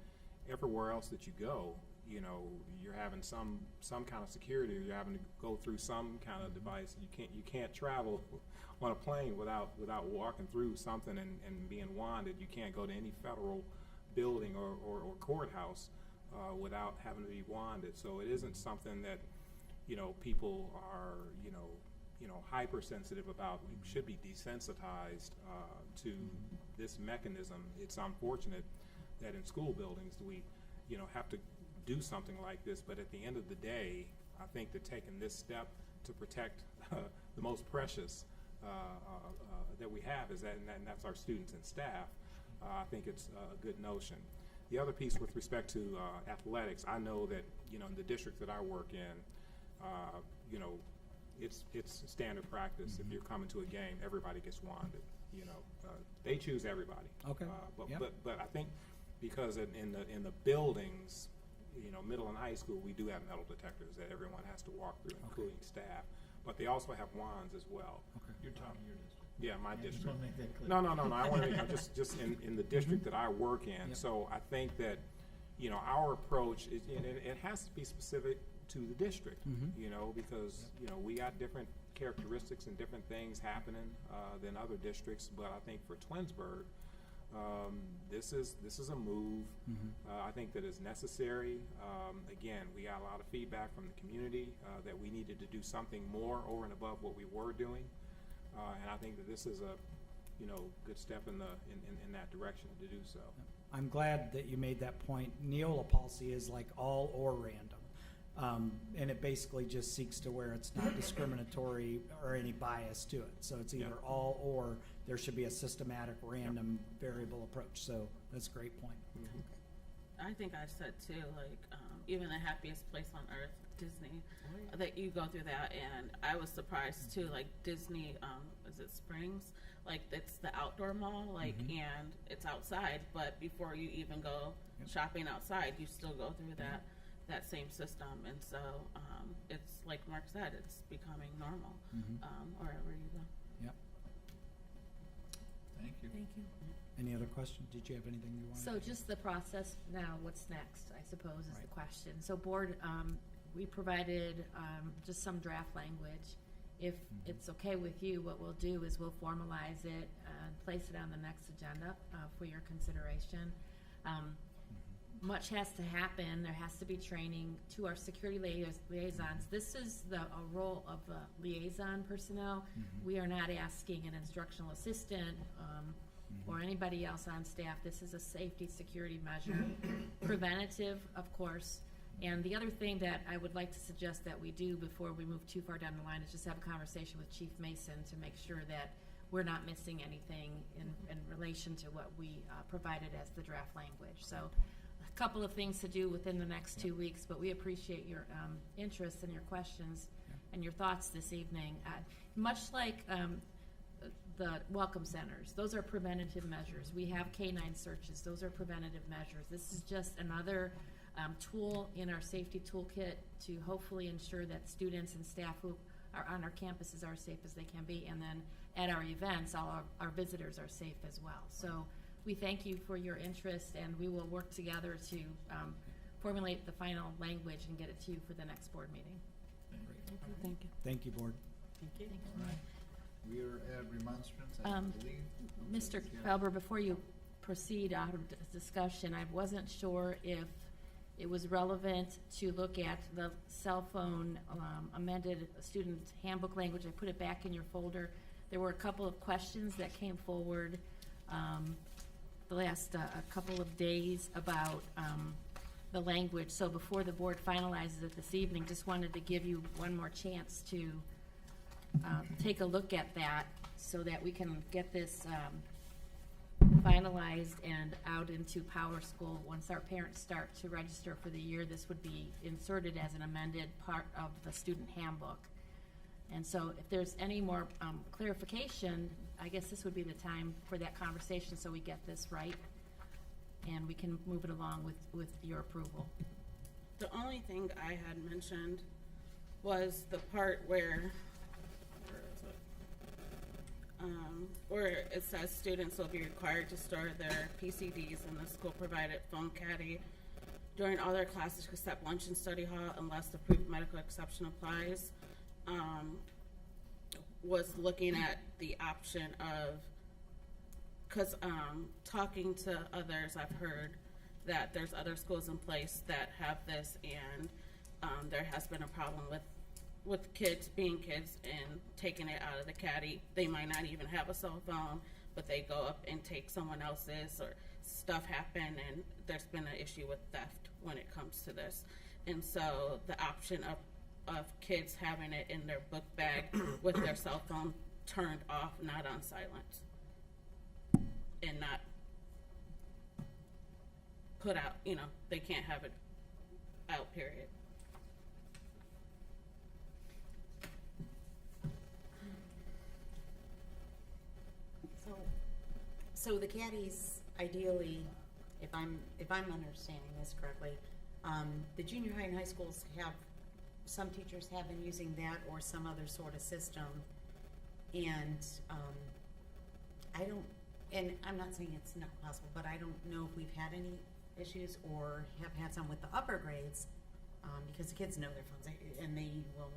everywhere else that you go, you know, you're having some kind of security, or you're having to go through some kind of device. You can't travel on a plane without walking through something and being wanded. You can't go to any federal building or courthouse without having to be wanded. So it isn't something that, you know, people are, you know, hypersensitive about. We should be desensitized to this mechanism. It's unfortunate that in school buildings we, you know, have to do something like this, but at the end of the day, I think that taking this step to protect the most precious that we have is that, and that's our students and staff. I think it's a good notion. The other piece with respect to athletics, I know that, you know, in the district that I work in, you know, it's standard practice. If you're coming to a game, everybody gets wanded. You know, they choose everybody. Okay. But I think because in the buildings, you know, middle and high school, we do have metal detectors that everyone has to walk through, including staff. But they also have wands as well. Okay. You're talking your district. Yeah, my I just district. want to make that clear. No. I want to make just in the district that I work in. Yep. So I think that, you know, our approach is, and it has to be specific to the district. You know, because you know we got different characteristics and different things happening than other districts. But I think for Twinsburg, this is a move. I think that is necessary. Again, we got a lot of feedback from the community that we needed to do something more over and above what we were doing, and I think that this is a, you know, good step in that direction to do so. I'm glad that you made that point. Neola policy is like all or random. And it basically just seeks to where it's not discriminatory or any bias to it. So it's either all or there should be a systematic random variable approach. So that's a great point. I think I said too, like, even the happiest place on earth, Disney, that you go through that, and I was surprised too, like Disney, is it Springs? Like, it's the outdoor mall, like, and it's outside, but before you even go shopping outside, you still go through that same system, and so, it's like Mark said, it's becoming normal, wherever you go. Yep. Thank you. Thank you. Any other questions? Did you have anything you wanted? So just the process now, what's next, I suppose, is the Right. question. So board, we provided just some draft language. If it's okay with you, what we'll do is we'll formalize it and place it on the next agenda for your consideration. Much has to happen. There has to be training to our security liaisons. This is a role of the liaison personnel. We are not asking an instructional assistant or anybody else on staff. This is a safety security measure. Preventative, of course. And the other thing that I would like to suggest that we do before we move too far down the line is just have a conversation with Chief Mason to make sure that we're not missing anything in relation to what we provided as the draft language. So a couple of things to do within the next 2 weeks, but we appreciate your interest and your questions and your thoughts this evening. Much like the welcome centers, those are preventative measures. We have canine searches, those are preventative measures. This is just another tool in our safety toolkit to hopefully ensure that students and staff who are on our campuses are as safe as they can be, and then at our events, all our visitors are safe as well. So we thank you for your interest, and we will work together to formulate the final language and get it to you for the next board meeting. Thank you. Thank you, board. Thank you. All right. We are at remonstrance, I believe. Mr. Yeah. Felber, before you proceed out of discussion, I wasn't sure if it was relevant to look at the cell phone amended student handbook language. I put it back in your folder. There were a couple of questions that came forward the last a couple of days about the language. So before the board finalizes it this evening, just wanted to give you one more chance to take a look at that so that we can get this finalized and out into Power School. Once our parents start to register for the year, this would be inserted as an amended part of the student handbook. And so if there's any more clarification, I guess this would be the time for that conversation so we get this right and we can move it along with your approval. The only thing I had mentioned was the part where it says students will be required to store their PCDs in the school-provided phone caddy during all their classes except lunch and study hall unless the approved medical exception applies. Was looking at the option of, because talking to others, I've heard that there's other schools in place that have this, and there has been a problem with kids being kids and taking it out of the caddy. They might not even have a cell phone, but they go up and take someone else's, or stuff happen, and there's been an issue with theft when it comes to this. And so the option of kids having it in their book bag with their cell phone turned off, not on silent, and not put out, they can't have it out, period. So the caddies, ideally, if I'm understanding this correctly, the junior high and high schools some teachers have been using that or some other sort of system, and I'm not saying it's not possible, but I don't know if we've had any issues or have had some with the upper grades, because the kids know their phones and they will,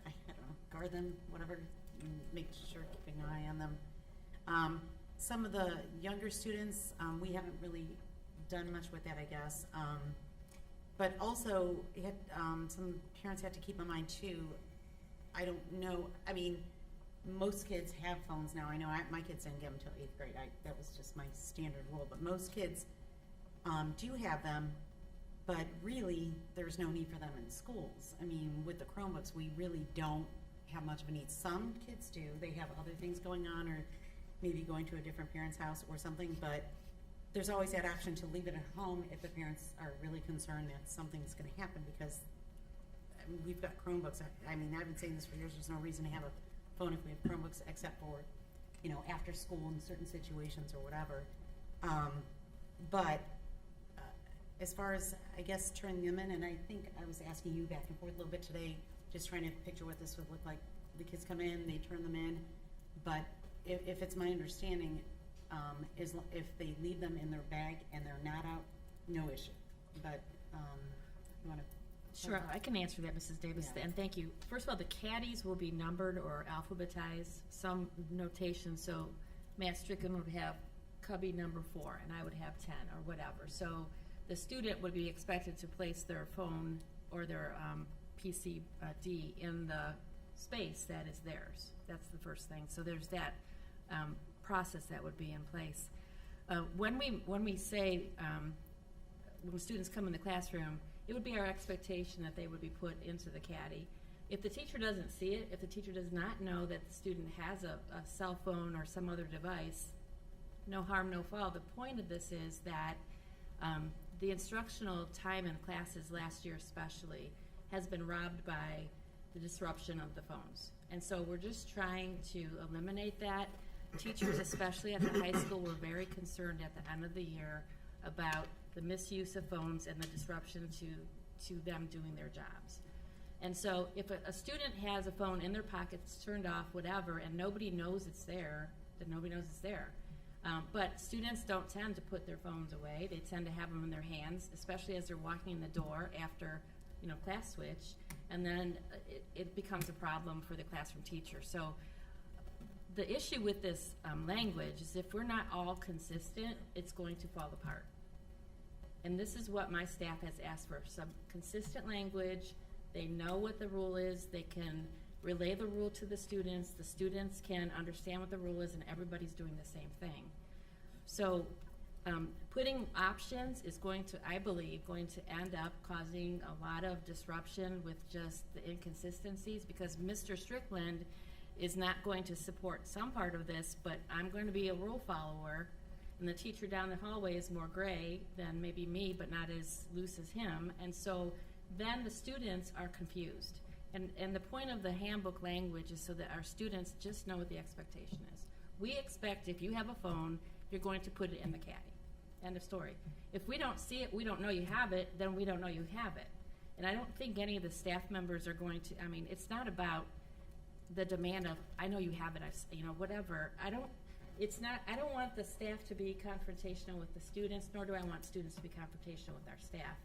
I don't know, guard them, whatever, make sure keeping an eye on them. Some of the younger students, we haven't really done much with that, I guess. But also, some parents have to keep in mind too, I don't know, most kids have phones now. I know my kids didn't get them until 8th grade. That was just my standard rule. But most kids do have them, but really, there's no need for them in schools. With the Chromebooks, we really don't have much of a need. Some kids do. They have other things going on, or maybe going to a different parent's house or something, but there's always that option to leave it at home if the parents are really concerned that something's gonna happen, because I mean, we've got Chromebooks. I mean, I've been saying this for years, there's no reason to have a phone if we have Chromebooks, except for, you know, after school in certain situations or whatever. But as far as, I guess, turning them in, and I think I was asking you back and forth a little bit today, just trying to picture what this would look like. The kids come in, they turn them in, but if it's my understanding, if they leave them in their bag and they're not out, no issue. But you want to? Sure, I can answer that, Mrs. Davis, Yeah. and thank you. First of all, the caddies will be numbered or alphabetized, some notation, so Matt Strickland would have cubby number 4, and I would have 10, or whatever. So the student would be expected to place their phone or their PCD in the space that is theirs. That's the first thing. So there's that process that would be in place. When we say when students come in the classroom, it would be our expectation that they would be put into the caddy. If the teacher doesn't see it, if the teacher does not know that the student has a cell phone or some other device, no harm, no foul. The point of this is that the instructional time in classes last year especially has been robbed by the disruption of the phones. And so we're just trying to eliminate that. Teachers, especially at the high school, were very concerned at the end of the year about the misuse of phones and the disruption to them doing their jobs. And so if a student has a phone in their pocket, it's turned off, whatever, and nobody knows it's there, then nobody knows it's there. But students don't tend to put their phones away. They tend to have them in their hands, especially as they're walking in the door after, class switch, and then it becomes a problem for the classroom teacher. So the issue with this language is if we're not all consistent, it's going to fall apart. And this is what my staff has asked for, some consistent language. They know what the rule is. They can relay the rule to the students can understand what the rule is, and everybody's doing the same thing. So putting options is I believe, going to end up causing a lot of disruption with just the inconsistencies, because Mr. Strickland is not going to support some part of this, but I'm going to be a rule follower, and the teacher down the hallway is more gray than maybe me, but not as loose as him, and so then the students are confused. And the point of the handbook language is so that our students just know what the expectation is. We expect if you have a phone, you're going to put it in the caddy. End of story. If we don't see it, we don't know you have it, then we don't know you have it. And I don't think any of the staff members are going to, it's not about the demand of, I know you have it, whatever. I don't want the staff to be confrontational with the students, nor do I want students to be confrontational with our staff.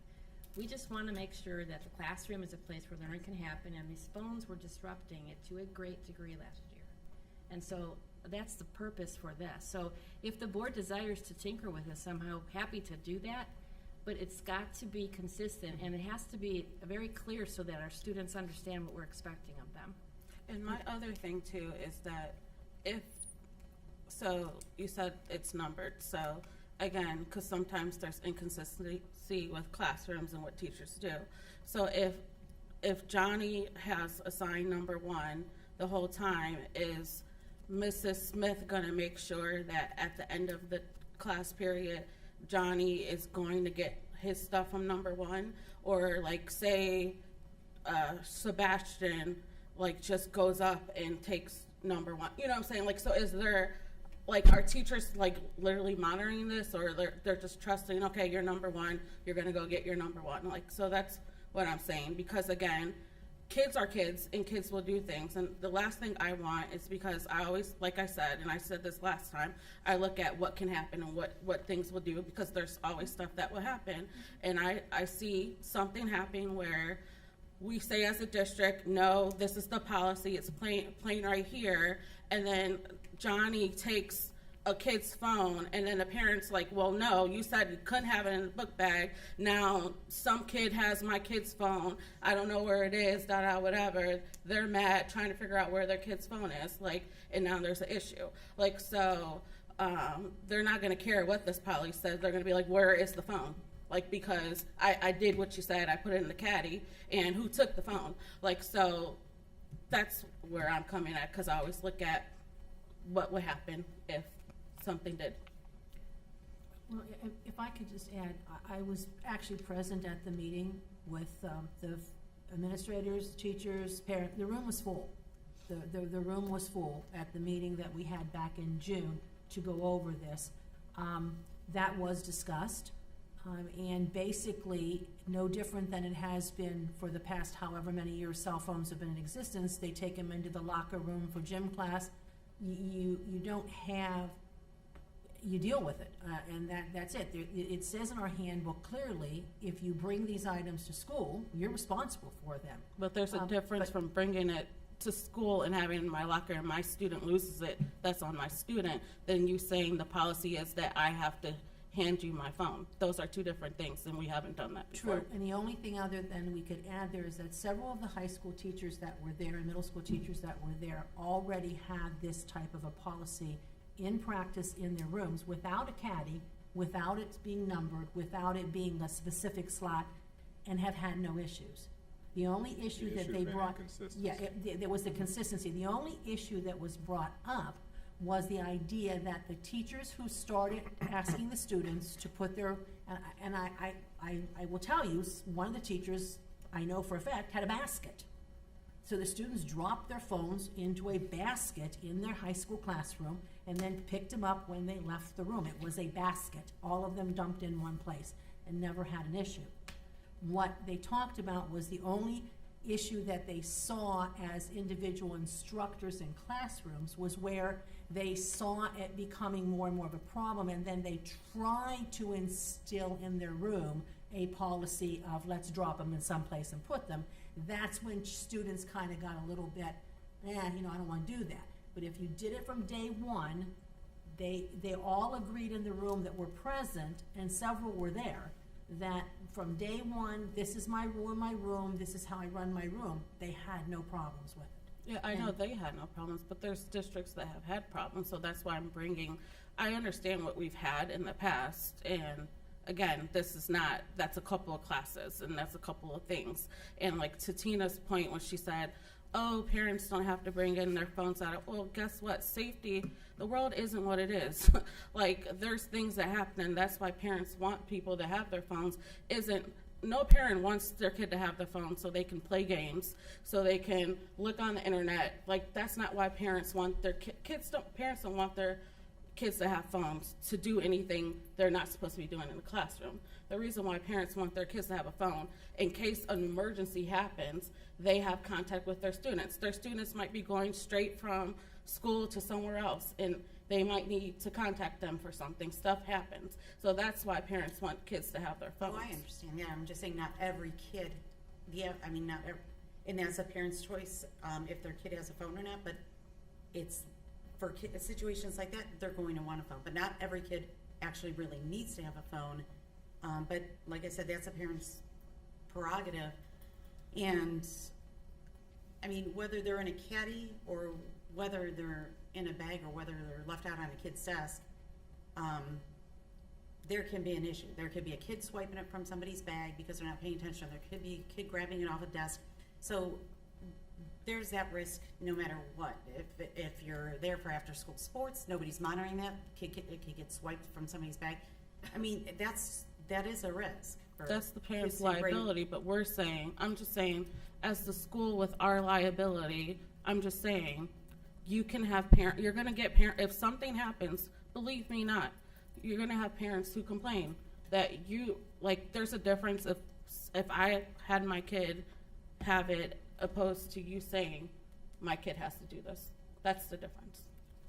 We just want to make sure that the classroom is a place where learning can happen, and these phones were disrupting it to a great degree last year. And so that's the purpose for this. So if the board desires to tinker with this somehow, happy to do that, but it's got to be consistent, and it has to be very clear so that our students understand what we're expecting of them. And my other thing too is that so you said it's numbered, so again, because sometimes there's inconsistency with classrooms and what teachers do. So if Johnny has assigned number 1 the whole time, is Mrs. Smith going to make sure that at the end of the class period, Johnny is going to get his stuff from number 1? Or like say Sebastian just goes up and takes number 1? You know what I'm saying? So is there, are teachers literally monitoring this, or they're just trusting, okay, you're number 1, you're gonna go get your number 1? So that's what I'm saying, because again, kids are kids, and kids will do things. And the last thing I want is, because I always, like I said, and I said this last time, I look at what can happen and what things will do, because there's always stuff that will happen. And I see something happening where we say as a district, no, this is the policy, it's plain right here, and then Johnny takes a kid's phone, and then the parent's like, well, no, you said you couldn't have it in the book bag. Now some kid has my kid's phone. I don't know where it is, whatever. They're mad, trying to figure out where their kid's phone is, and now there's an issue. So they're not going to care what this policy says. They're going to be like, where is the phone? Because I did what you said, I put it in the caddy, and who took the phone? So that's where I'm coming at, because I always look at what would happen if something did. Well, if I could just add, I was actually present at the meeting with the administrators, teachers, parents. The room was full. The room was full at the meeting that we had back in June to go over this. That was discussed, and basically, no different than it has been for the past however many years cell phones have been in existence. They take them into the locker room for gym class. You don't have, you deal with it, and that's it. It says in our handbook clearly, if you bring these items to school, you're responsible for them. But there's a difference from bringing it to school and having it in my locker and my student loses it, that's on my student, than you saying the policy is that I have to hand you my phone. Those are two different things, and we haven't done that before. True, and the only thing other than we could add there is that several of the high school teachers that were there and middle school teachers that were there already had this type of a policy in practice in their rooms without a caddy, without it being numbered, without it being a specific slot, and have had no issues. The only issue that they brought, there was the consistency. The only issue that was brought up was the idea that the teachers who started asking the students to put their, and I will tell you, one of the teachers, I know for a fact, had a basket. So the students dropped their phones into a basket in their high school classroom and then picked them up when they left the room. It was a basket, all of them dumped in one place, and never had an issue. What they talked about was the only issue that they saw as individual instructors in classrooms was where they saw it becoming more and more of a problem, and then they tried to instill in their room a policy of let's drop them in some place and put them. That's when students kind of got a little bit, I don't want to do that. But if you did it from day one, they all agreed in the room that were present, and several were there, that from day one, this is my rule in my room, this is how I run my room. They had no problems with it. Yeah, I know they had no problems, but there's districts that have had problems, so that's why I'm bringing, I understand what we've had in the past, and again, that's a couple of classes, and that's a couple of things. And like to Tina's point when she said, oh, parents don't have to bring in their phones out. Well, guess what? Safety, the world isn't what it is. Like, there's things that happen, and that's why parents want people to have their phones. No parent wants their kid to have their phone so they can play games, so they can look on the internet. Like, that's not why parents want their parents don't want their kids to have phones to do anything they're not supposed to be doing in the classroom. The reason why parents want their kids to have a phone, in case an emergency happens, they have contact with their students. Their students might be going straight from school to somewhere else, and they might need to contact them for something. Stuff happens. So that's why parents want kids to have their phones. Oh, I understand. Yeah, I'm just saying not every kid, not every, and that's a parent's choice if their kid has a phone or not, but it's for situations like that, they're going to want a phone. But not every kid actually really needs to have a phone. But like I said, that's a parent's prerogative. And I mean, whether they're in a caddy or whether they're in a bag or whether they're left out on a kid's desk, there can be an issue. There could be a kid swiping it from somebody's bag because they're not paying attention. There could be a kid grabbing it off a desk. So there's that risk no matter what. If you're there for after school sports, nobody's monitoring that. It could get swiped from somebody's bag. I mean, that is a risk. That's the parent's liability, but I'm just saying, as the school with our liability, I'm just saying, you can have you're going to get if something happens, believe me not, you're going to have parents who complain that there's a difference if I had my kid have it opposed to you saying my kid has to do this. That's the difference.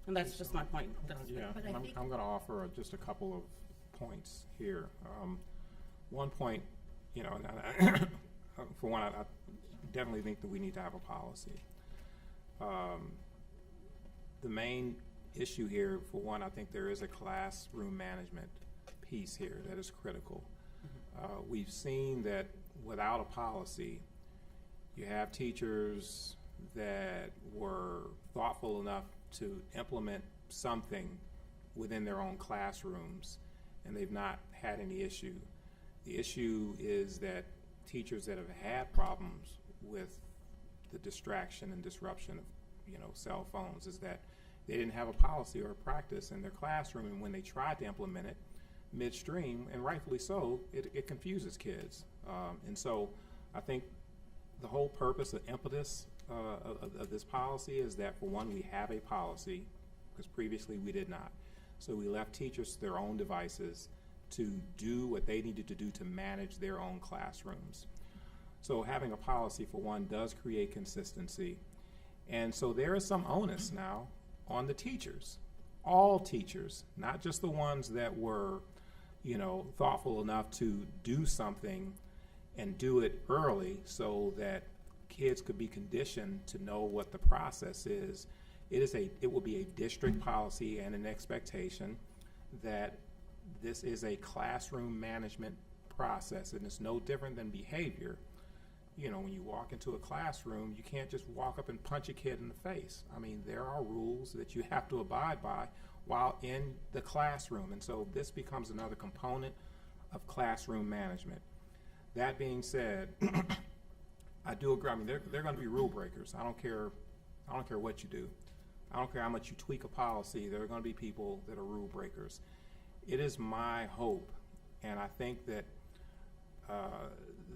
And that's just my point. Yeah, But I'm going to offer just a couple of points here. One point, for one, I definitely think that we need to have a policy. The main issue here, for one, I think there is a classroom management piece here that is critical. We've seen that without a policy, you have teachers that were thoughtful enough to implement something within their own classrooms, and they've not had any issue. The issue is that teachers that have had problems with the distraction and disruption of cell phones is that they didn't have a policy or a practice in their classroom, and when they tried to implement it, midstream, and rightfully so, it confuses kids. And so I think the whole purpose, the impetus of this policy is that, for one, we have a policy, because previously we did not. So we left teachers to their own devices to do what they needed to do to manage their own classrooms. So having a policy, for one, does create consistency. And so there is some onus now on the teachers, all teachers, not just the ones that were, thoughtful enough to do something and do it early so that kids could be conditioned to know what the process is. It will be a district policy and an expectation that this is a classroom management process, and it's no different than behavior. When you walk into a classroom, you can't just walk up and punch a kid in the face. I mean, there are rules that you have to abide by while in the classroom, and so this becomes another component of classroom management. That being said, I do agree. I mean, they're going to be rule breakers. I don't care what you do. I don't care how much you tweak a policy. There are going to be people that are rule breakers. It is my hope, and I think that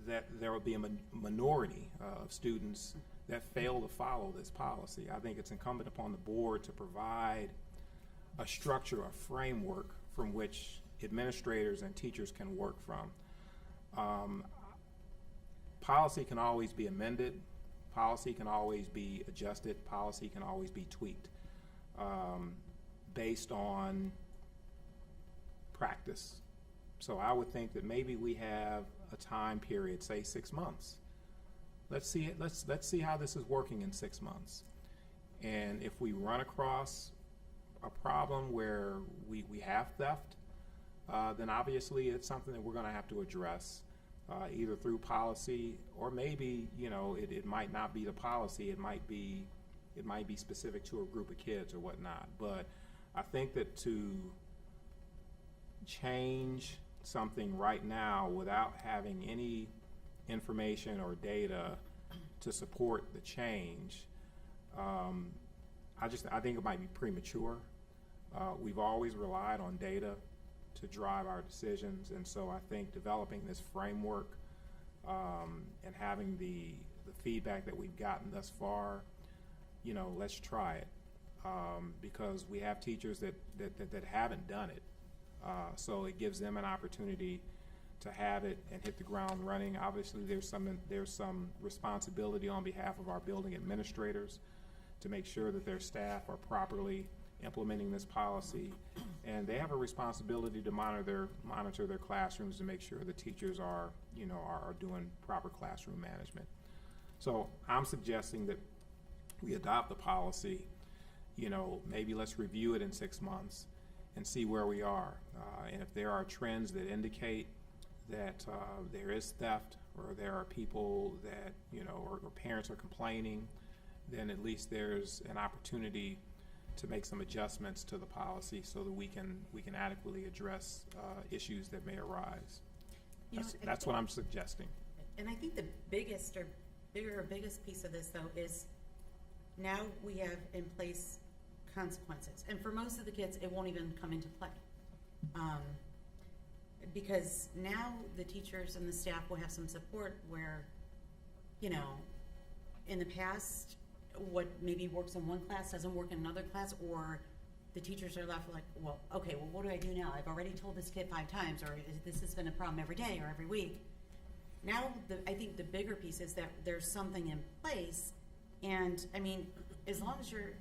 that there will be a minority of students that fail to follow this policy. I think it's incumbent upon the board to provide a structure, a framework from which administrators and teachers can work from. Policy can always be amended. Policy can always be adjusted. Policy can always be tweaked based on practice. So I would think that maybe we have a time period, say 6 months. Let's see it. Let's see how this is working in 6 months. And if we run across a problem where we have theft, then obviously it's something that we're going to have to address, either through policy, or maybe it might not be the policy. It might be specific to a group of kids or whatnot. But I think that to change something right now without having any information or data to support the change, I think it might be premature. We've always relied on data to drive our decisions, and so I think developing this framework and having the feedback that we've gotten thus far, let's try it, because we have teachers that haven't done it. So it gives them an opportunity to have it and hit the ground running. Obviously, there's some responsibility on behalf of our building administrators to make sure that their staff are properly implementing this policy, and they have a responsibility to monitor their classrooms to make sure the teachers are doing proper classroom management. So I'm suggesting that we adopt the policy. Maybe let's review it in 6 months and see where we are. And if there are trends that indicate that there is theft, or there are people that, or parents are complaining, then at least there's an opportunity to make some adjustments to the policy so that we can adequately address issues that may arise. That's what I'm suggesting. And I think the biggest piece of this, though, is now we have in place consequences. And for most of the kids, it won't even come into play. Because now the teachers and the staff will have some support where, in the past, what maybe works in one class doesn't work in another class, or the teachers are left like, well, okay, well, what do I do now? I've already told this kid 5 times, or this has been a problem every day or every week. Now, I think the bigger piece is that there's something in place, and I mean, as long as you're,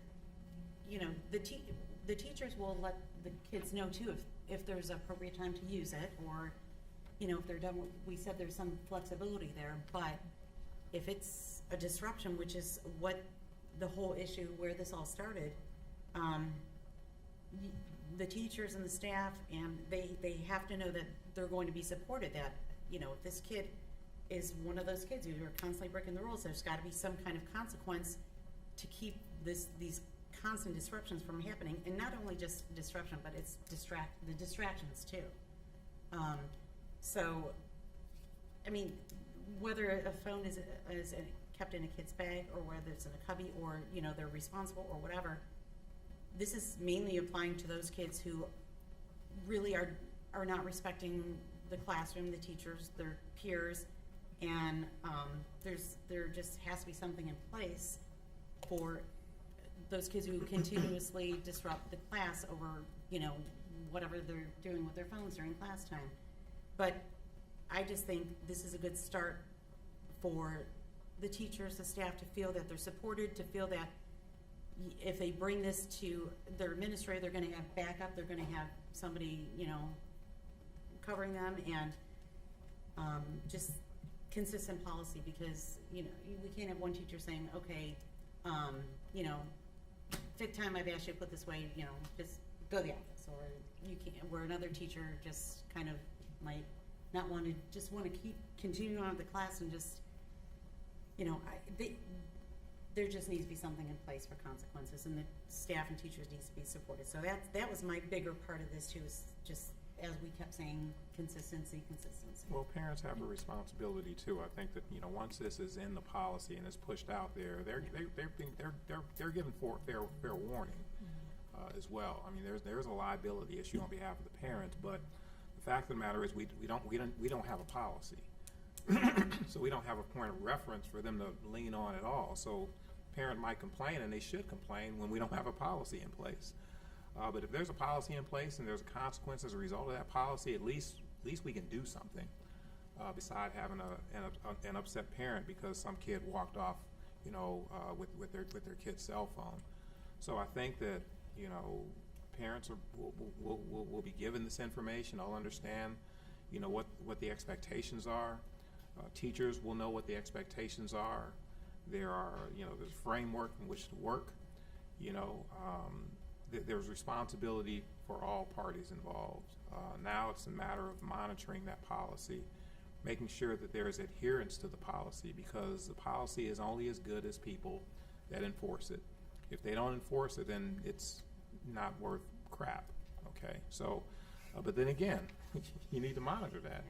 the teachers will let the kids know too if there's appropriate time to use it, or, if they're done. We said there's some flexibility there, but if it's a disruption, which is what the whole issue where this all started, the teachers and the staff, and they have to know that they're going to be supported, that, if this kid is one of those kids who are constantly breaking the rules, there's got to be some kind of consequence to keep these constant disruptions from happening. And not only just disruption, but it's the distractions too. So, I mean, whether a phone is kept in a kid's bag, or whether it's in a cubby, or they're responsible or whatever, this is mainly applying to those kids who really are are not respecting the classroom, the teachers, their peers, and there just has to be something in place for those kids who continuously disrupt the class over, whatever they're doing with their phones during class time. But I just think this is a good start for the teachers, the staff to feel that they're supported, to feel that if they bring this to their administrator, they're going to have backup, they're going to have somebody, covering them, and just consistent policy, because, we can't have one teacher saying, okay, fifth time I've asked you to put this way, just go to the office, or you can't, where another teacher just kind of might not want to, just want to keep continuing on with the class and just, there just needs to be something in place for consequences, and the staff and teachers needs to be supported. So that was my bigger part of this too, is just, as we kept saying, consistency. Well, parents have a responsibility too. I think that, once this is in the policy and is pushed out there, they're given fair warning as well. I mean, there's a liability issue on behalf of the parents, but the fact of the matter is we don't have a policy. So we don't have a point of reference for them to lean on at all. So parent might complain, and they should complain when we don't have a policy in place. But if there's a policy in place and there's a consequence as a result of that policy, at least we can do something beside having an upset parent because some kid walked off, with their kid's cell phone. So I think that parents will be given this information. They'll understand, what the expectations are. Teachers will know what the expectations are. There's a framework in which to work. There's responsibility for all parties involved. Now it's a matter of monitoring that policy, making sure that there is adherence to the policy, because the policy is only as good as people that enforce it. If they don't enforce it, then it's not worth crap. Okay, so, but then again, you need to monitor that,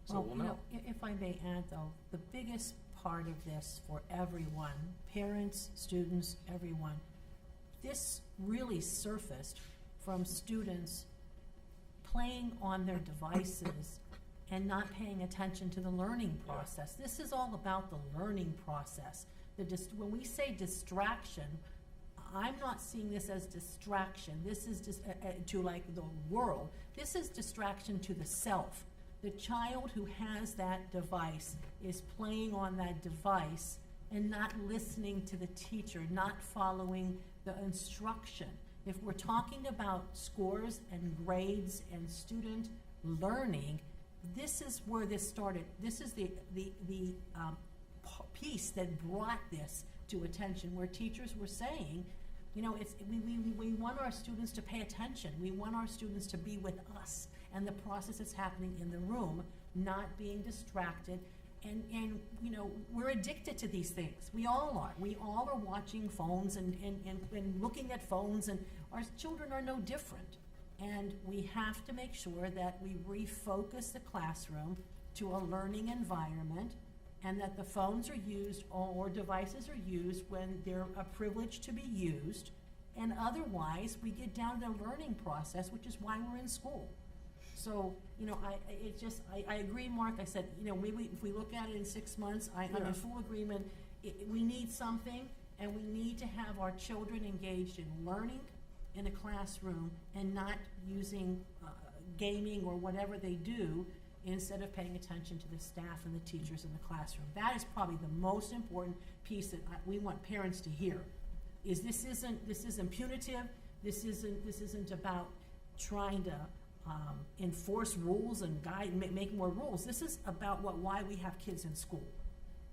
so we'll know. If I may add, though, the biggest part of this for everyone, parents, students, everyone, this really surfaced from students playing on their devices and not paying attention to the learning process. This is all about the learning process. When we say distraction, I'm not seeing this as distraction. This is just to like the world. This is distraction to the self. The child who has that device is playing on that device and not listening to the teacher, not following the instruction. If we're talking about scores and grades and student learning, this is where this started. This is the piece that brought this to attention, where teachers were saying, we want our students to pay attention. We want our students to be with us and the process that's happening in the room, not being distracted. And we're addicted to these things. We all are. We all are watching phones and looking at phones, and our children are no different. And we have to make sure that we refocus the classroom to a learning environment, and that the phones are used or devices are used when they're a privilege to be used, and otherwise we get down to the learning process, which is why we're in school. So, I agree, Mark. I said, maybe if we look at it in 6 months, I'm in full agreement. We need something, and we need to have our children engaged in learning in a classroom and not using gaming or whatever they do, instead of paying attention to the staff and the teachers in the classroom. That is probably the most important piece that we want parents to hear. Is this isn't punitive. This isn't about trying to enforce rules and make more rules. This is about why we have kids in school,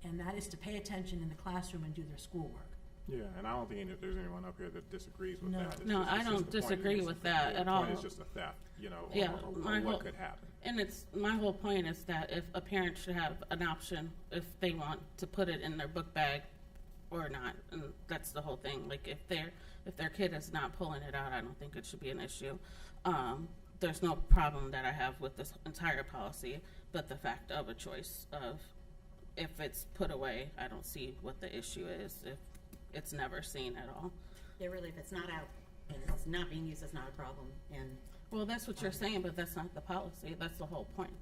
and that is to pay attention in the classroom and do their schoolwork. Yeah, and I don't think there's anyone up here that disagrees with that. It's No, I don't disagree with that at all. The point is just a theft, or what could happen. And my whole point is that if a parent should have an option if they want to put it in their book bag or not, and that's the whole thing. Like if their kid is not pulling it out, I don't think it should be an issue. There's no problem that I have with this entire policy, but the fact of a choice of if it's put away, I don't see what the issue is if it's never seen at all. Yeah, really, if it's not out and it's not being used, it's not a problem. And Well, that's what you're saying, but that's not the policy. That's the whole point.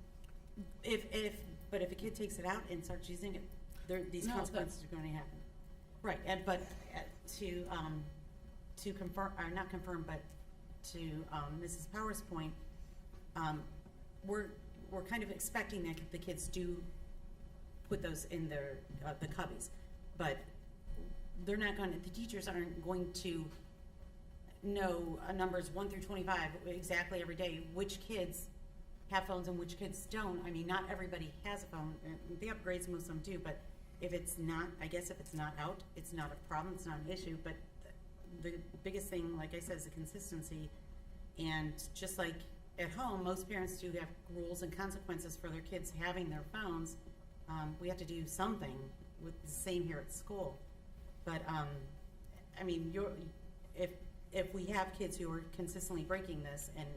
But if a kid takes it out and starts using it, these No, consequences are going to happen. Right, but to confirm, or not confirm, but to Mrs. Power's point, we're kind of expecting that the kids do put those in their the cubbies, but they're not going to. The teachers aren't going to know numbers 1 through 25 exactly every day which kids have phones and which kids don't. I mean, not everybody has a phone. The upgrades, most of them do, but if it's not, I guess if it's not out, it's not a problem, it's not an issue, but the biggest thing, like I said, is the consistency. And just like at home, most parents do have rules and consequences for their kids having their phones. We have to do something with the same here at school. But, I mean, if we have kids who are consistently breaking this and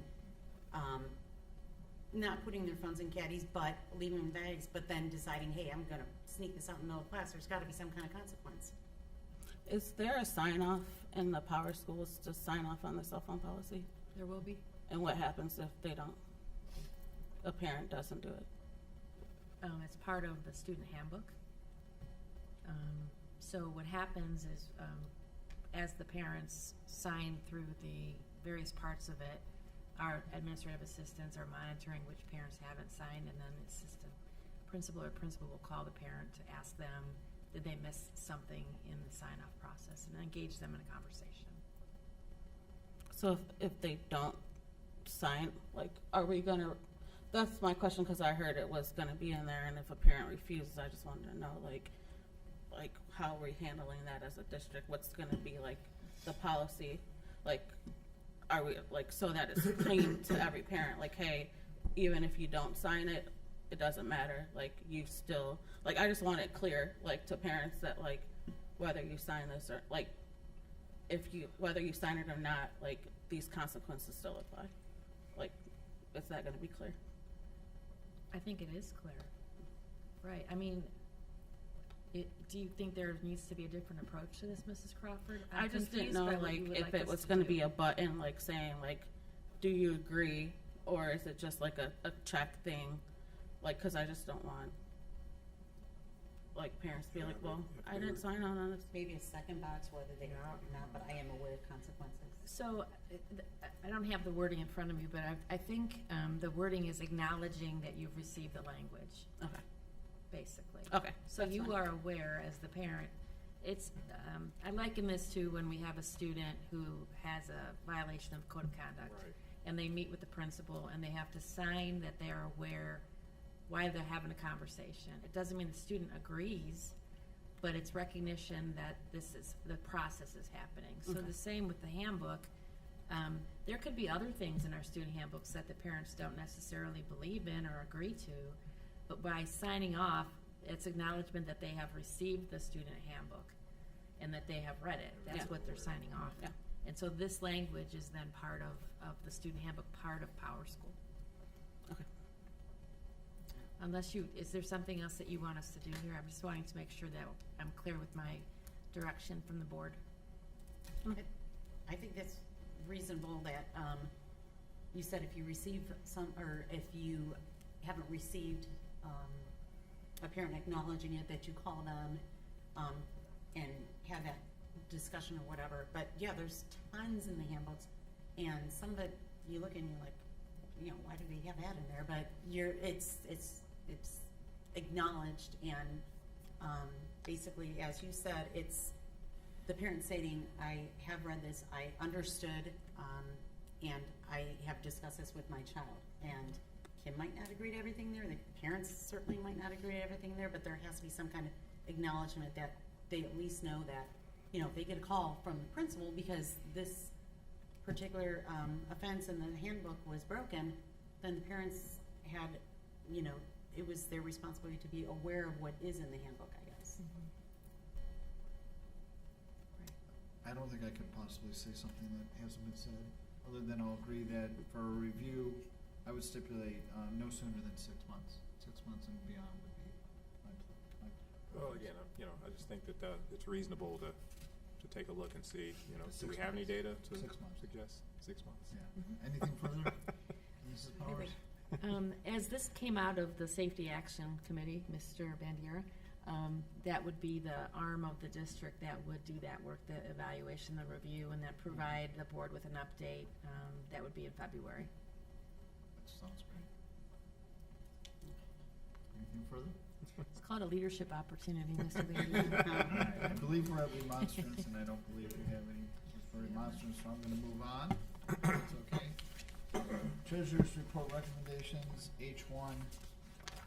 not putting their phones in caddies, but leaving them in bags, but then deciding, hey, I'm going to sneak this out in the middle of class, there's got to be some kind of consequence. Is there a sign-off in the power schools to sign off on the cell phone policy? There will be. And what happens if they don't? A parent doesn't do it? It's part of the student handbook. So what happens is, as the parents sign through the various parts of it, our administrative assistants are monitoring which parents haven't signed, and then the assistant principal or principal will call the parent to ask them, did they miss something in the sign-off process, and engage them in a conversation. So if they don't sign, like, are we gonna, that's my question, because I heard it was gonna be in there, and if a parent refuses, I just wanted to know, like how are we handling that as a district? What's gonna be, like, the policy? Like, are we, like, so that it's clean to every parent, like, hey, even if you don't sign it, it doesn't matter, like, you still, like, I just want it clear, like, to parents that, like, whether you sign this or, like, whether you sign it or not, like, these consequences still apply. Like, is that gonna be clear? I think it is clear. Right, I mean, do you think there needs to be a different approach to this, Mrs. Crawford? I just didn't confused know, by what like, you would if like it us was to gonna do. be a button, like, saying, like, do you agree, or is it just like a check thing? Like, cause I just don't want, like, parents to be like, well, I didn't sign on this. Maybe a second box, whether they are or not, but I am aware of consequences. So, I don't have the wording in front of me, but I think the wording is acknowledging that you've received the language, Okay, basically. okay. So that's you fine. are aware as the parent. It's, I liken this to when we have a student who has a violation of code of conduct. Right. And they meet with the principal and they have to sign that they are aware why they're having a conversation. It doesn't mean the student agrees, but it's recognition that the process is happening. So Okay. the same with the handbook. There could be other things in our student handbooks that the parents don't necessarily believe in or agree to, but by signing off, it's acknowledgement that they have received the student handbook and that they have read it. That's Yeah. what they're signing off. Yeah. And so this language is then part of the student handbook, part of Power School. Okay. Unless is there something else that you want us to do here? I'm just wanting to make sure that I'm clear with my direction from the board. I think that's reasonable that, you said if you receive or if you haven't received, a parent acknowledging it, that you call them, and have that discussion or whatever. But yeah, there's tons in the handbooks, and some of it you look and you're like, you know, why do they have that in there? But it's acknowledged, and basically, as you said, it's the parent stating, I have read this, I understood, and I have discussed this with my child. And Kim might not agree to everything there, the parents certainly might not agree to everything there, but there has to be some kind of acknowledgement that they at least know that, you know, if they get a call from the principal because this particular offense in the handbook was broken, then the parents had, you know, it was their responsibility to be aware of what is in the handbook, I guess. I don't think I could possibly say something that hasn't been said, other than I'll agree that for a review, I would stipulate no sooner than 6 months. 6 months and beyond would be my Well, again, you know, I just think that it's reasonable to to take a look and see, you know, do 6 we have any months. data to 6 months. suggest? 6 months. Yeah. Anything further? Mrs. Powers? As this came out of the Safety Action Committee, Mr. Bandiera, that would be the arm of the district that would do that work, the evaluation, the review, and then provide the board with an update. That would be in February. That sounds great. Anything further? It's called a leadership opportunity, Mr. Bandiera. All right, I believe we're at remonstrance, and I don't believe we have any for remonstrance, so I'm gonna move on. It's okay. Treasurer's report recommendations, H1.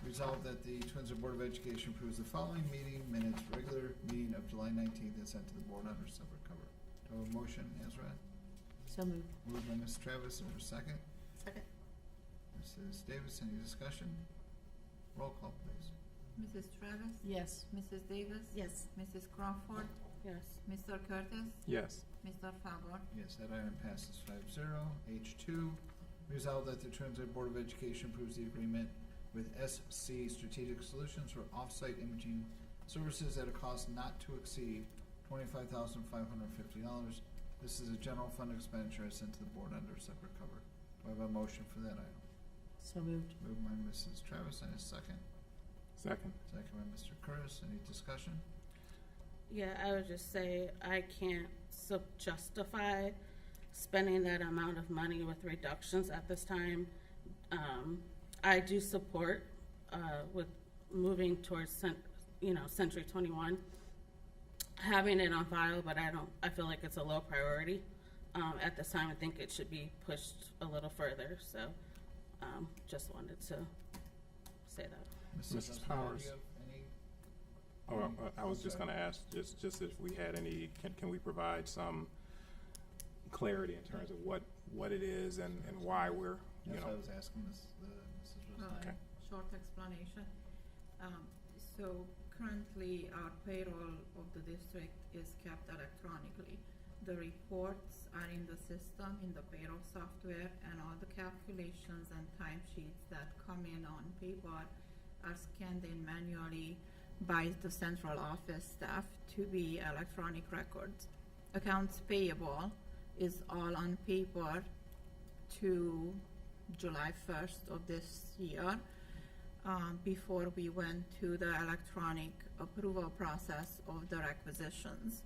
Resolved that the Twinsburg Board of Education approves the following meeting minutes, regular meeting of July 19th, and sent to the board under separate cover. Do I have a motion as read? So moved. Moved by Ms. Travis, is there a second? Second. Mrs. Davis, any discussion? Roll call, please. Mrs. Travis? Yes. Mrs. Davis? Yes. Mrs. Crawford? Yes. Mr. Curtis? Yes. Mr. Favor? Yes, that item passes 5-0. H2, resolved that the Twinsburg Board of Education approves the agreement with SC Strategic Solutions for off-site imaging services at a cost not to exceed $25,550. This is a general fund expenditure as sent to the board under separate cover. Do I have a motion for that item? So moved. Moved by Mrs. Travis, and a second. Second. Second by Mr. Curtis. Any discussion? Yeah, I would just say I can't justify spending that amount of money with reductions at this time. I do support with moving towards Century 21, having it on file, but I feel like it's a low priority at this time. I think it should be pushed a little further. So just wanted to say that. Mrs. Rosenberg, Powers. do you have any? Oh, I was just gonna ask, just if we had any, can we provide some clarity in terms of what it is and why we're, you That's know? what I was asking Mrs. Rosenberg. Okay. Short explanation. So currently, our payroll of the district is kept electronically. The reports are in the system, in the payroll software, and all the calculations and timesheets that come in on paper are scanned in manually by the central office staff to be electronic records. Accounts payable is all on paper to July 1st of this year, before we went to the electronic approval process of the requisitions.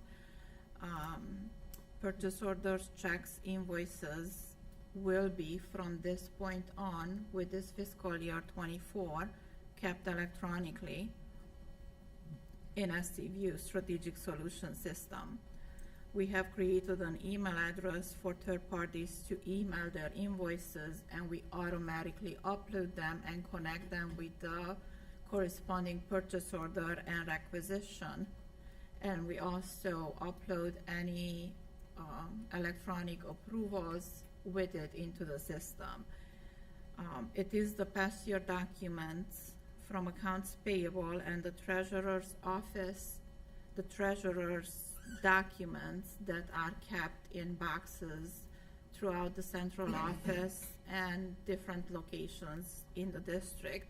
Purchase orders, checks, invoices will be from this point on with this fiscal year 24 kept electronically in SCView Strategic Solution System. We have created an email address for third parties to email their invoices, and we automatically upload them and connect them with the corresponding purchase order and requisition. And we also upload any electronic approvals with it into the system. It is the past year documents from accounts payable and the treasurer's office, the treasurer's documents that are kept in boxes throughout the central office and different locations in the district.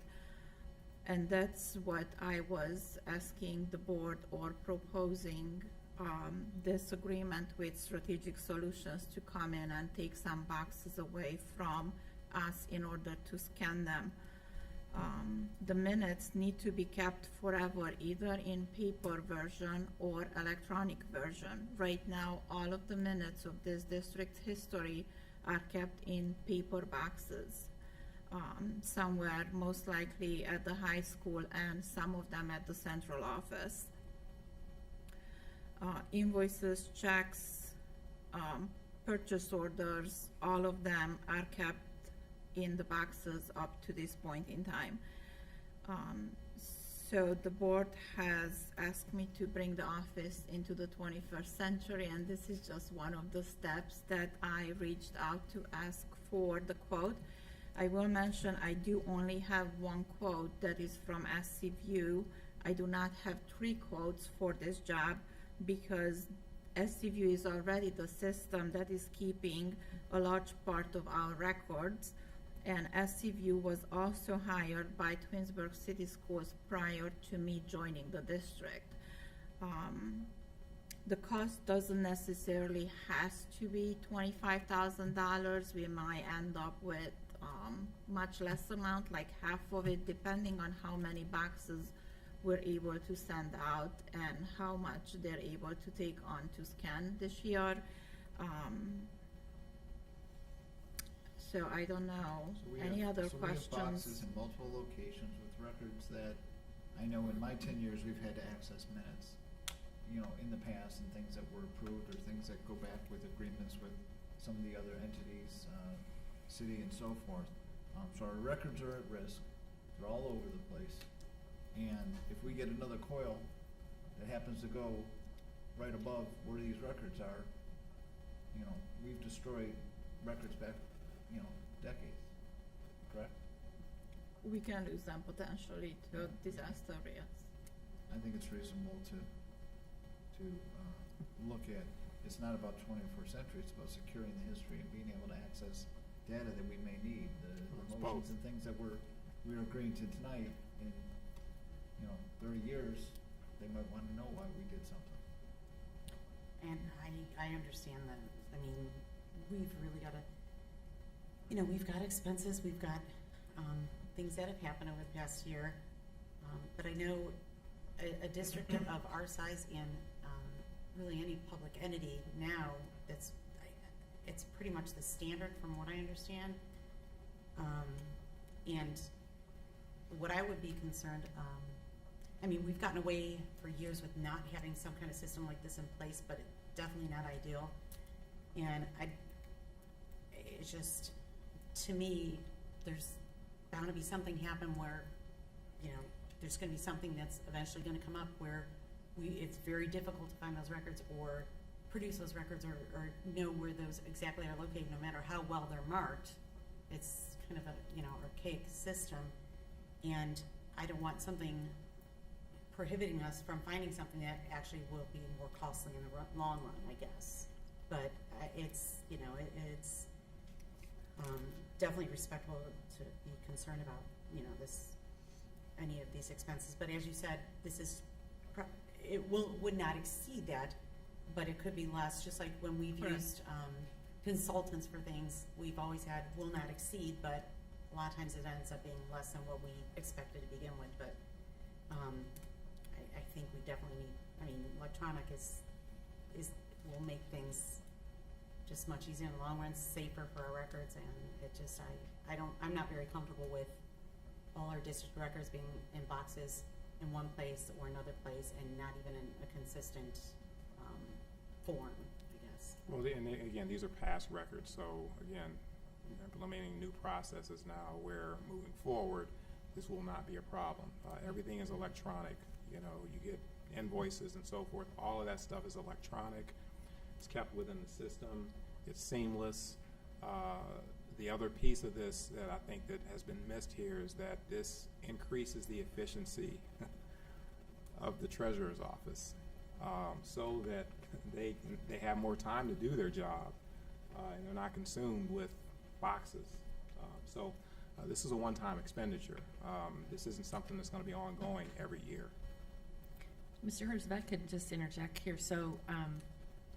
And that's what I was asking the board or proposing this agreement with Strategic Solutions to come in and take some boxes away from us in order to scan them. The minutes need to be kept forever, either in paper version or electronic version. Right now, all of the minutes of this district history are kept in paper boxes, somewhere most likely at the high school and some of them at the central office. Invoices, checks, purchase orders, all of them are kept in the boxes up to this point in time. So the board has asked me to bring the office into the 21st century, and this is just one of the steps that I reached out to ask for the quote. I will mention I do only have one quote that is from SCView. I do not have 3 quotes for this job because SCView is already the system that is keeping a large part of our records. And SCView was also hired by Twinsburg City Schools prior to me joining the district. The cost doesn't necessarily has to be $25,000. We might end up with much less amount, like half of it, depending on how many boxes we're able to send out and how much they're able to take on to scan this year. So I don't know. Any other So we have boxes questions? in multiple locations with records that, I know in my 10 years, we've had to access minutes, in the past, and things that were approved, or things that go back with agreements with some of the other entities, city and so forth. So our records are at risk. They're all over the place. And if we get another coil that happens to go right above where these records are, we've destroyed records back, decades, correct? We can lose them potentially to disaster risk. I think it's reasonable to look at, it's not about 21st century, it's about securing the history and being able to access data that we may need, the It's motions both. and things that we're agreeing to tonight. In 30 years, they might want to know why we did something. And I understand that. I mean, we've really got to, we've got expenses, we've got things that have happened over the past year. But I know a district of our size and really any public entity now, it's pretty much the standard from what I understand. And what I would be concerned, we've gotten away for years with not having some kind of system like this in place, but it's definitely not ideal. And it's just, to me, there's bound to be something happen where, there's going to be something that's eventually going to come up where it's very difficult to find those records or produce those records or know where those exactly are located, no matter how well they're marked. It's kind of a, archaic system. And I don't want something prohibiting us from finding something that actually will be more costly in the long run, I guess. But it's, it's definitely respectable to be concerned about, any of these expenses. But as you said, this is, would not exceed that, but it could be less, just like when we've Correct. used consultants for things, we've always had will not exceed, but a lot of times it ends up being less than what we expected to begin with. But I think we definitely need, electronic will make things just much easier in the long run, safer for our records, and it just, I'm not very comfortable with all our district records being in boxes in one place or another place and not even in a consistent form, I guess. Well, again, these are past records, so again, we're implementing new processes now where moving forward, this will not be a problem. Everything is electronic. You get invoices and so forth. All of that stuff is electronic. It's kept within the system. It's seamless. The other piece of this that I think that has been missed here is that this increases the efficiency of the treasurer's office, so that they have more time to do their job, and they're not consumed with boxes. So this is a one-time expenditure. This isn't something that's going to be ongoing every year. Mr. Hurst, if I could just interject here. So,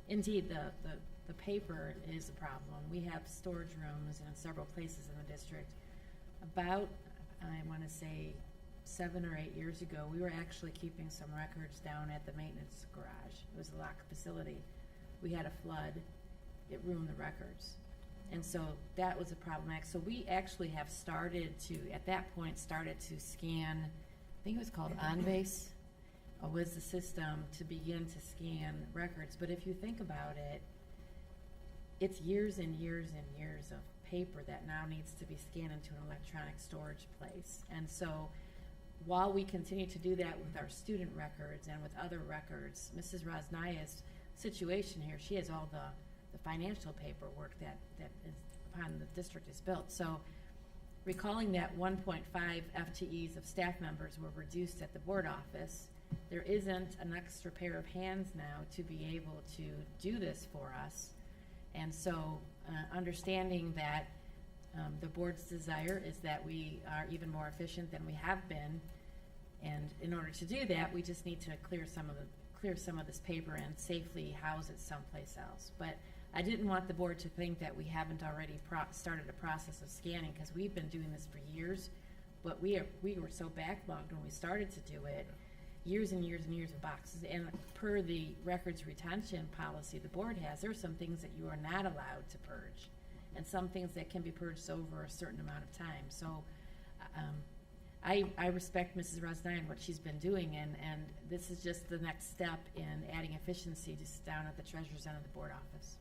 indeed, the paper is a problem. We have storage rooms in several places in the district. About, I want to say, 7 or 8 years ago, we were actually keeping some records down at the maintenance garage. It was a locked facility. We had a flood. It ruined the records. And so that was a problematic. So we actually have started to, at that point, started to scan, I think it was called OnBase, was the system to begin to scan records. But if you think about it, it's years and years and years of paper that now needs to be scanned into an electronic storage place. And so while we continue to do that with our student records and with other records, Mrs. Rosnaya's situation here, she has all the financial paperwork that is upon the district is built. So recalling that 1.5 FTEs of staff members were reduced at the board office, there isn't an extra pair of hands now to be able to do this for us. And so understanding that the board's desire is that we are even more efficient than we have been, and in order to do that, we just need to clear some of the clear some of this paper and safely house it someplace else. But I didn't want the board to think that we haven't already started a process of scanning, because we've been doing this for years. But we were so backlogged when we started to do it, years and years and years of boxes. And per the records retention policy the board has, there are some things that you are not allowed to purge, and some things that can be purged over a certain amount of time. So I respect Mrs. Rosnine and what she's been doing, and this is just the next step in adding efficiency just down at the treasurer's end of the board office.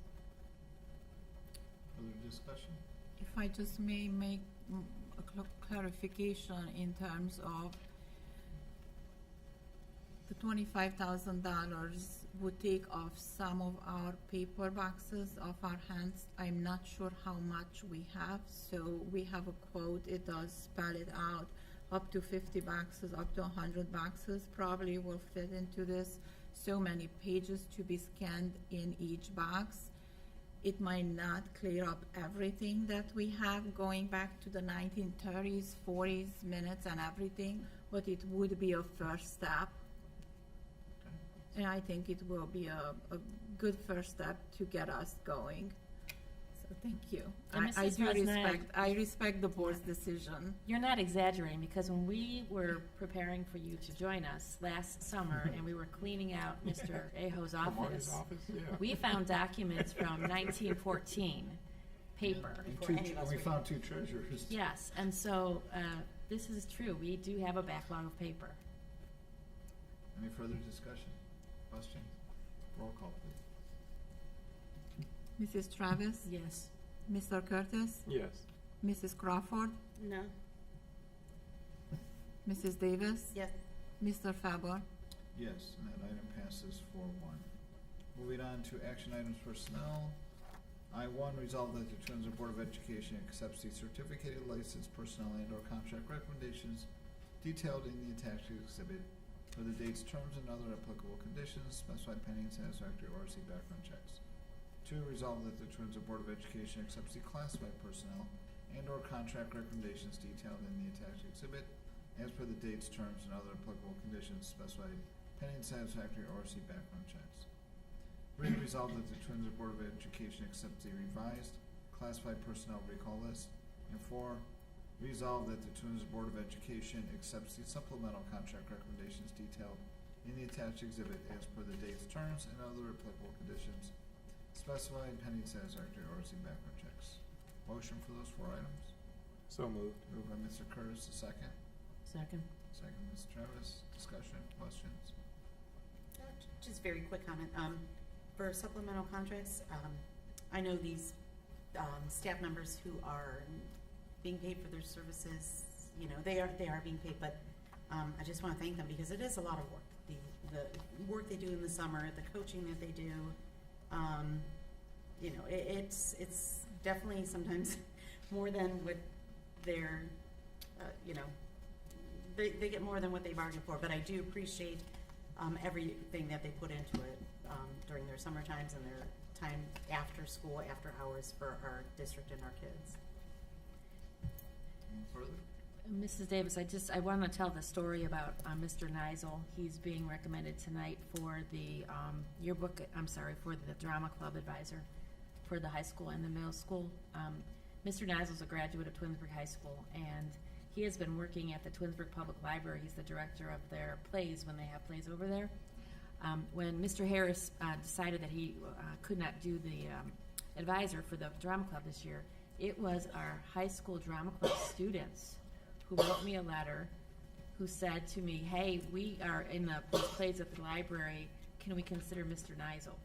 Further discussion? If I just may make a clarification in terms of the $25,000 would take off some of our paper boxes off our hands. I'm not sure how much we have, so we have a quote. It does spell it out. Up to 50 boxes, up to 100 boxes probably will fit into this. So many pages to be scanned in each box. It might not clear up everything that we have going back to the 1930s, 40s, minutes and everything, but it would be a first step. And I think it will be a good first step to get us going. So thank you. And I Mrs. do Rosnine- respect the board's decision. You're not exaggerating, because when we were preparing for you to join us last summer and we were cleaning out Mr. Aho's Marty's office, office, yeah. we found documents from 1914, paper. And Before two, any of us we were found two treasurers. Yes, and so this is true. We do have a backlog of paper. Any further discussion? Questions? Roll call, please. Mrs. Travis? Yes. Mr. Curtis? Yes. Mrs. Crawford? No. Mrs. Davis? Yes. Mr. Faber? Yes, and that item passes 4-1. Moving on to action items personnel. I-1, resolve that the Twinsburg Board of Education accepts the certificated licensed personnel and/or contract recommendations detailed in the attached exhibit for the dates, terms, and other applicable conditions specified pending satisfactory ORC background checks. 2, resolve that the Twinsburg Board of Education accepts the classified personnel and/or contract recommendations detailed in the attached exhibit as per the dates, terms, and other applicable conditions specified pending satisfactory ORC background checks. 3, resolve that the Twinsburg Board of Education accepts the revised classified personnel recall list. And 4, resolve that the Twinsburg Board of Education accepts the supplemental contract recommendations detailed in the attached exhibit as per the dates, terms, and other applicable conditions specified pending satisfactory ORC background checks. Motion for those 4 items. So moved. Moved by Mr. Curtis, a second. Second. Second, Ms. Travis. Discussion, questions? Just very quick comment. For supplemental contracts, I know these staff members who are being paid for their services, you know, they are being paid, but I just want to thank them because it is a lot of work. The work they do in the summer, the coaching that they do, you know, it's definitely sometimes more than what they're, you know, they get more than what they bargained for, but I do appreciate everything that they put into it during their summer times and their time after school, after hours for our district and our kids. Any further? Mrs. Davis, I want to tell the story about Mr. Neisel. He's being recommended tonight for the yearbook, for the drama club advisor for the high school and the middle school. Mr. Neisel's a graduate of Twinsburg High School, and he has been working at the Twinsburg Public Library. He's the director of their plays when they have plays over there. When Mr. Harris decided that he could not do the advisor for the drama club this year, it was our high school drama club students who wrote me a letter who said to me, hey, we are in the plays at the library, can we consider Mr. Neisel?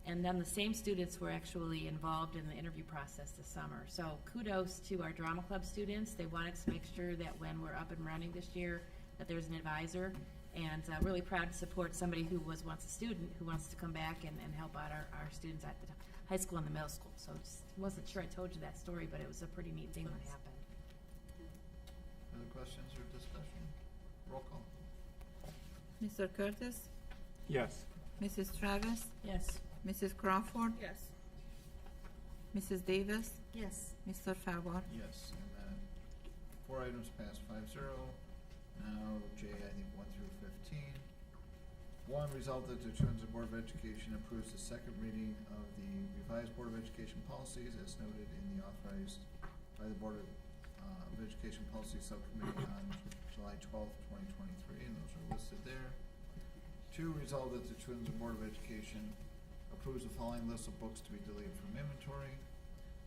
And then the same students were actually involved in the interview process this summer. So kudos to our drama club students. They wanted to make sure that when we're up and running this year that there's an advisor, and really proud to support somebody who was once a student who wants to come back and help out our students at the high school and the middle school. So just wasn't sure I told you that story, but it was a pretty neat thing that happened. Other questions or discussion? Roll call. Mr. Curtis? Yes. Mrs. Travis? Yes. Mrs. Crawford? Yes. Mrs. Davis? Yes. Mr. Faber? Yes, and that 4 items passed 5-0. Now, J, I think 1 through 15. One, resolved that the Twinsburg Board of Education approves the second reading of the revised Board of Education policies as noted in the authorized by the Board of Education Policy Subcommittee on July 12th, 2023, and those are listed there. Two, resolved that the Twinsburg Board of Education approves the following list of books to be deleted from inventory.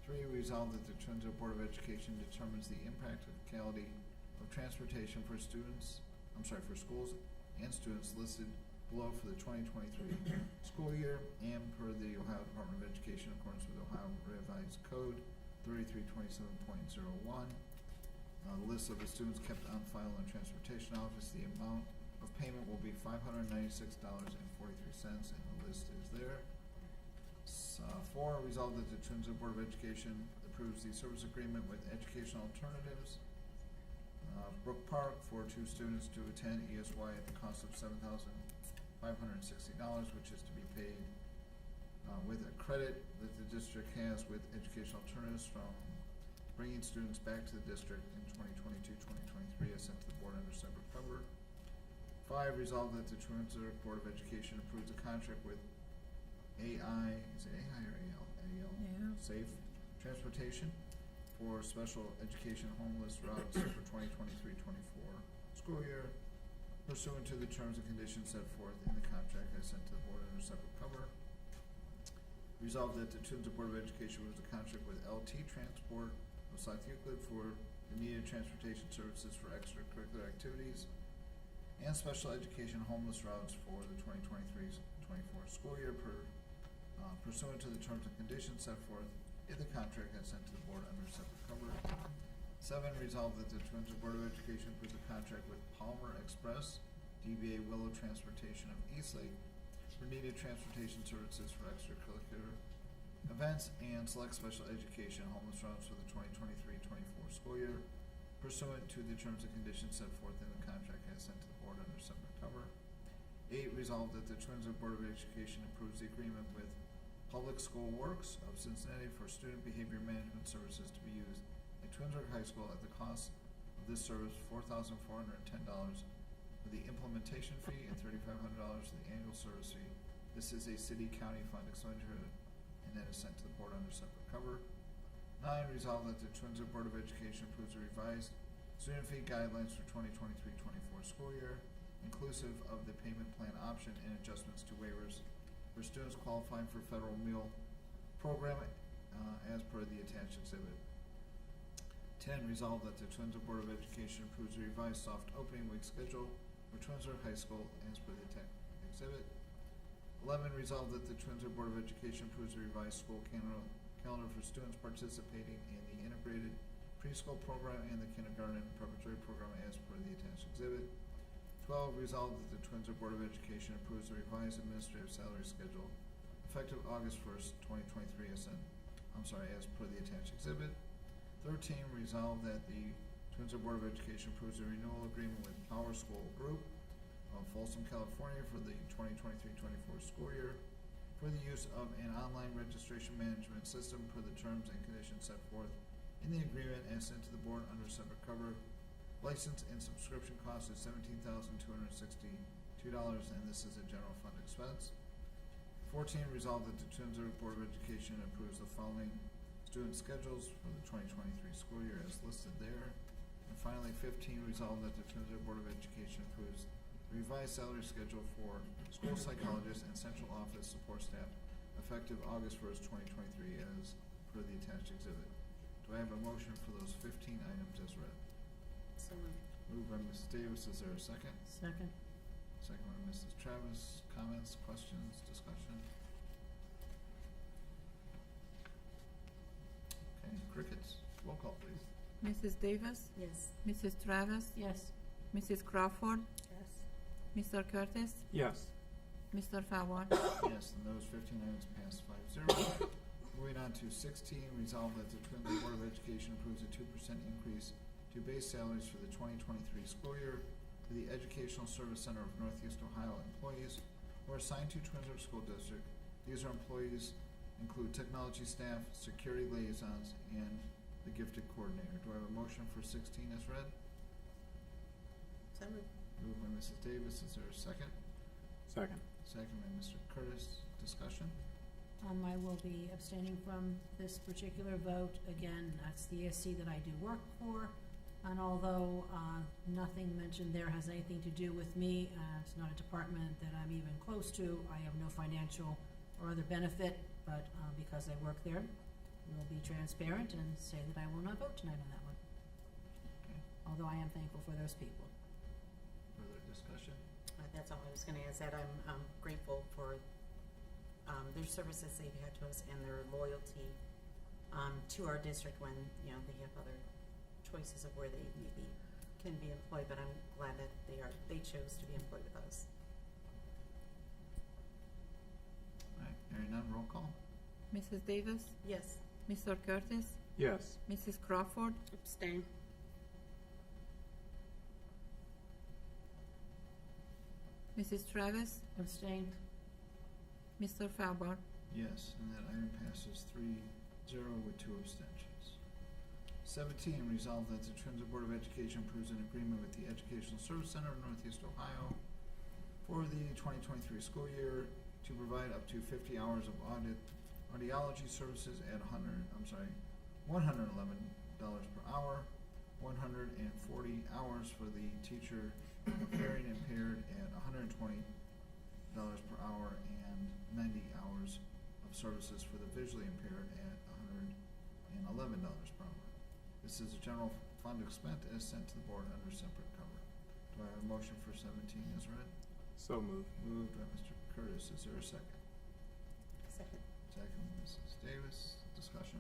Three, resolved that the Twinsburg Board of Education determines the impracticality of transportation for for schools and students listed below for the 2023 school year and per the Ohio Department of Education in accordance with Ohio Revised Code 3327.01. List of the students kept on file in the Transportation Office. The amount of payment will be $596.43, and the list is there. Four, resolved that the Twinsburg Board of Education approves the service agreement with Educational Alternatives Brook Park for 2 students to attend ESY at the cost of $7,560, which is to be paid with a credit that the district has with Educational Alternatives from bringing students back to the district in 2022-2023 as sent to the board under separate cover. 5, resolved that the Twinsburg Board of Education approves a contract with AI, is it AI or AL? AL? Yeah. Safe Transportation for special education homeless routes for 2023-24 school year, pursuant to the terms and conditions set forth in the contract as sent to the board under separate cover. Resolved that the Twinsburg Board of Education approves a contract with LT Transport of South Euclid for the needed transportation services for extracurricular activities and special education homeless routes for the 2023-24 school year pursuant to the terms and conditions set forth in the contract as sent to the board under separate cover. 7, resolved that the Twinsburg Board of Education approves a contract with Palmer Express, DBA Willow Transportation of Eastlake for needed transportation services for extracurricular events and select special education homeless routes for the 2023-24 school year pursuant to the terms and conditions set forth in the contract as sent to the board under separate cover. 8, resolved that the Twinsburg Board of Education approves the agreement with Public School Works of Cincinnati for student behavior management services to be used at Twinsburg High School at the cost of this service $4,410 for the implementation fee and $3,500 for the annual service fee. This is a city-county fund expenditure, and that is sent to the board under separate cover. 9, resolved that the Twinsburg Board of Education approves the revised student fee guidelines for 2023-24 school year, inclusive of the payment plan option and adjustments to waivers for students qualifying for federal meal program as per the attached exhibit. 10, resolved that the Twinsburg Board of Education approves the revised soft opening week schedule for Twinsburg High School as per the attached exhibit. 11, resolved that the Twinsburg Board of Education approves the revised school calendar for students participating in the integrated preschool program and the kindergarten and preparatory program as per the attached exhibit. 12, resolved that the Twinsburg Board of Education approves the revised administrative salary schedule effective August 1st, 2023 as per the attached exhibit. 13, resolved that the Twinsburg Board of Education approves the renewal agreement with Power School Group of Folsom, California for the 2023-24 school year for the use of an online registration management system per the terms and conditions set forth in the agreement as sent to the board under separate cover. License and subscription cost is $17,262, and this is a general fund expense. 14, resolved that the Twinsburg Board of Education approves the following student schedules for the 2023 school year as listed there. And finally, 15, resolved that the Twinsburg Board of Education approves the revised salary schedule for school psychologists and central office support staff effective August 1st, 2023 as per the attached exhibit. Do I have a motion for those 15 items as read? So moved. Moved by Mrs. Davis, is there a second? Second. Second by Mrs. Travis, comments, questions, discussion? Okay, crickets, roll call please. Mrs. Davis, Yes. Mrs. Travis, Yes. Mrs. Crawford, Yes. Mr. Curtis, Yes. Mr. Fawad. Yes, and those 15 items pass 5-0. Moving on to 16, resolve that the Twinsburg Board of Education approves a 2% increase to base salaries for the 2023 school year for the Educational Service Center of Northeast Ohio employees who are assigned to Twinsburg School District. These are employees include technology staff, security liaisons, and the gifted coordinator. Do I have a motion for 16 as read? So moved. Moved by Mrs. Davis, is there a second? Second. Second by Mr. Curtis. Discussion? I will be abstaining from this particular vote. Again, that's the ESC that I do work for. And although nothing mentioned there has anything to do with me, it's not a department that I'm even close to, I have no financial or other benefit, but because I work there, we'll be transparent and say that I will not vote tonight on that one. Okay. Although I am thankful for those people. Further discussion? That's all I was gonna add, is that I'm grateful for their services they've had to us and their loyalty to our district when, you know, they have other choices of where they maybe can be employed, but I'm glad that they chose to be employed with us. All right, hearing none, roll call? Mrs. Davis, Yes. Mr. Curtis, Yes. Mrs. Crawford, Abstain. Mrs. Travis, Abstain. Mr. Falber. Yes, and that item passes 3-0 with 2 abstentions. 17, resolved that the Twinsburg Board of Education approves an agreement with the Educational Service Center of Northeast Ohio for the 2023 school year to provide up to 50 hours of audiology services at $111 per hour, 140 hours for the teacher hearing impaired at $120 per hour, and 90 hours of services for the visually impaired at $111 per hour. This is a general fund expense as sent to the board under separate cover. Do I have a motion for 17 as read? So moved. Moved by Mr. Curtis. Is there a second? Second. Second, Mrs. Davis. Discussion?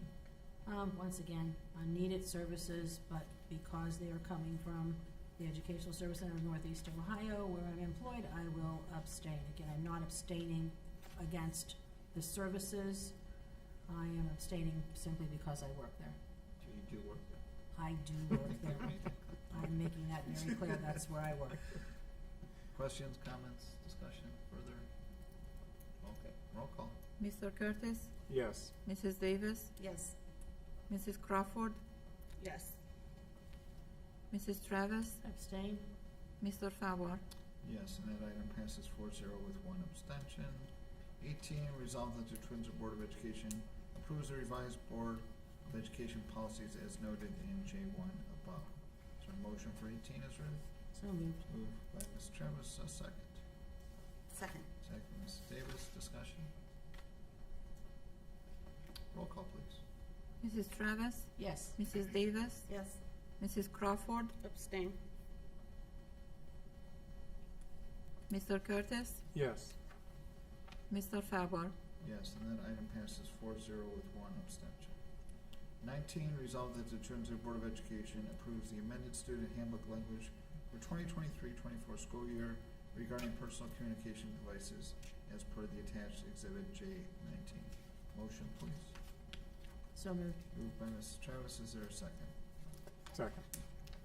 Once again, needed services, but because they are coming from the Educational Service Center of Northeast Ohio, where I'm employed, I will abstain. Again, I'm not abstaining against the services. I am abstaining simply because I work there. Do you do work there? I do work there. I'm making that very clear. That's where I work. Questions, comments, discussion, further? Okay, roll call. Mr. Curtis, Yes. Mrs. Davis, Yes. Mrs. Crawford, Yes. Mrs. Travis, Abstain. Mr. Falber. Yes, and that item passes 4-0 with 1 abstention. 18, resolved that the Twinsburg Board of Education approves the revised Board of Education policies as noted in J1 above. Is there a motion for 18 as read? So moved. Moved by Ms. Travis, a second. Second. Second, Ms. Davis, discussion? Roll call, please. Mrs. Travis, Yes. Mrs. Davis, Yes. Mrs. Crawford, Abstain. Mr. Curtis, Yes. Mr. Falber. Yes, and that item passes 4-0 with 1 abstention. 19, resolved that the Twinsburg Board of Education approves the amended student handbook language for 2023-24 school year regarding personal communication devices as per the attached Exhibit J19. Motion, please. So moved. Moved by Mrs. Travis. Is there a second? Second.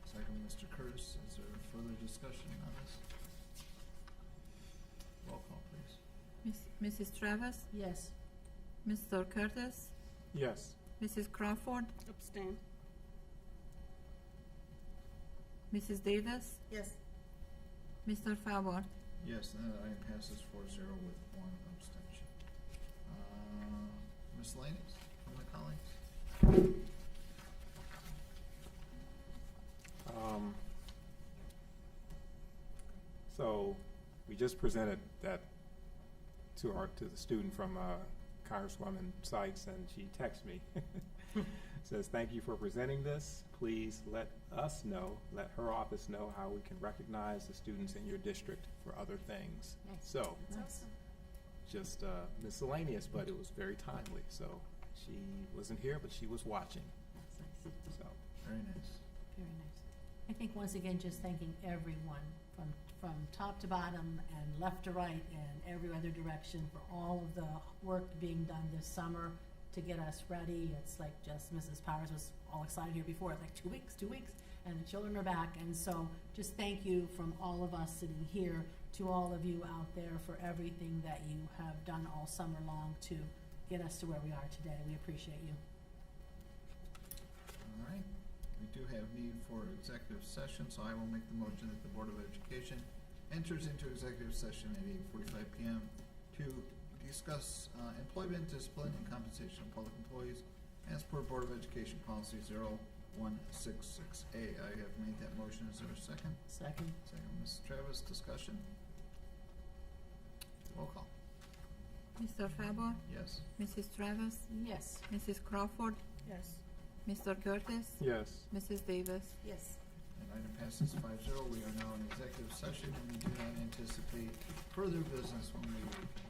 Second, Mr. Curtis. Is there further discussion on this? Roll call, please. Mrs. Travis, Yes. Mr. Curtis, Yes. Mrs. Crawford, Abstain. Mrs. Davis, Yes. Mr. Falber. Yes, and that item passes 4-0 with 1 abstention. Miscellaneous from my colleagues? So we just presented that to the student from Congresswoman Sykes, and she texted me. Says, thank you for presenting this. Please let us know, let her office know how we can recognize the students in your district for other things. Nice. So, That's awesome. just miscellaneous, but it was very timely. So she wasn't here, but she was watching. That's nice. So, Very nice. Very nice. I think once again, just thanking everyone from top to bottom and left to right and every other direction for all of the work being done this summer to get us ready. It's like just Mrs. Powers was all excited here before, like 2 weeks, and the children are back. And so just thank you from all of us sitting here to all of you out there for everything that you have done all summer long to get us to where we are today. We appreciate you. All right. We do have need for executive session, so I will make the motion that the Board of Education enters into executive session at 8:45 PM to discuss employment, discipline, and compensation of public employees as per Board of Education Policy 0166A. I have made that motion. Is there a second? Second. Second, Mrs. Travis. Discussion. Roll call. Mr. Faber? Yes. Mrs. Travis? Yes. Mrs. Crawford? Yes. Mr. Curtis? Yes. Mrs. Davis? Yes. And item passes 5-0. We are now in executive session, and we do not anticipate further business when we reconvene.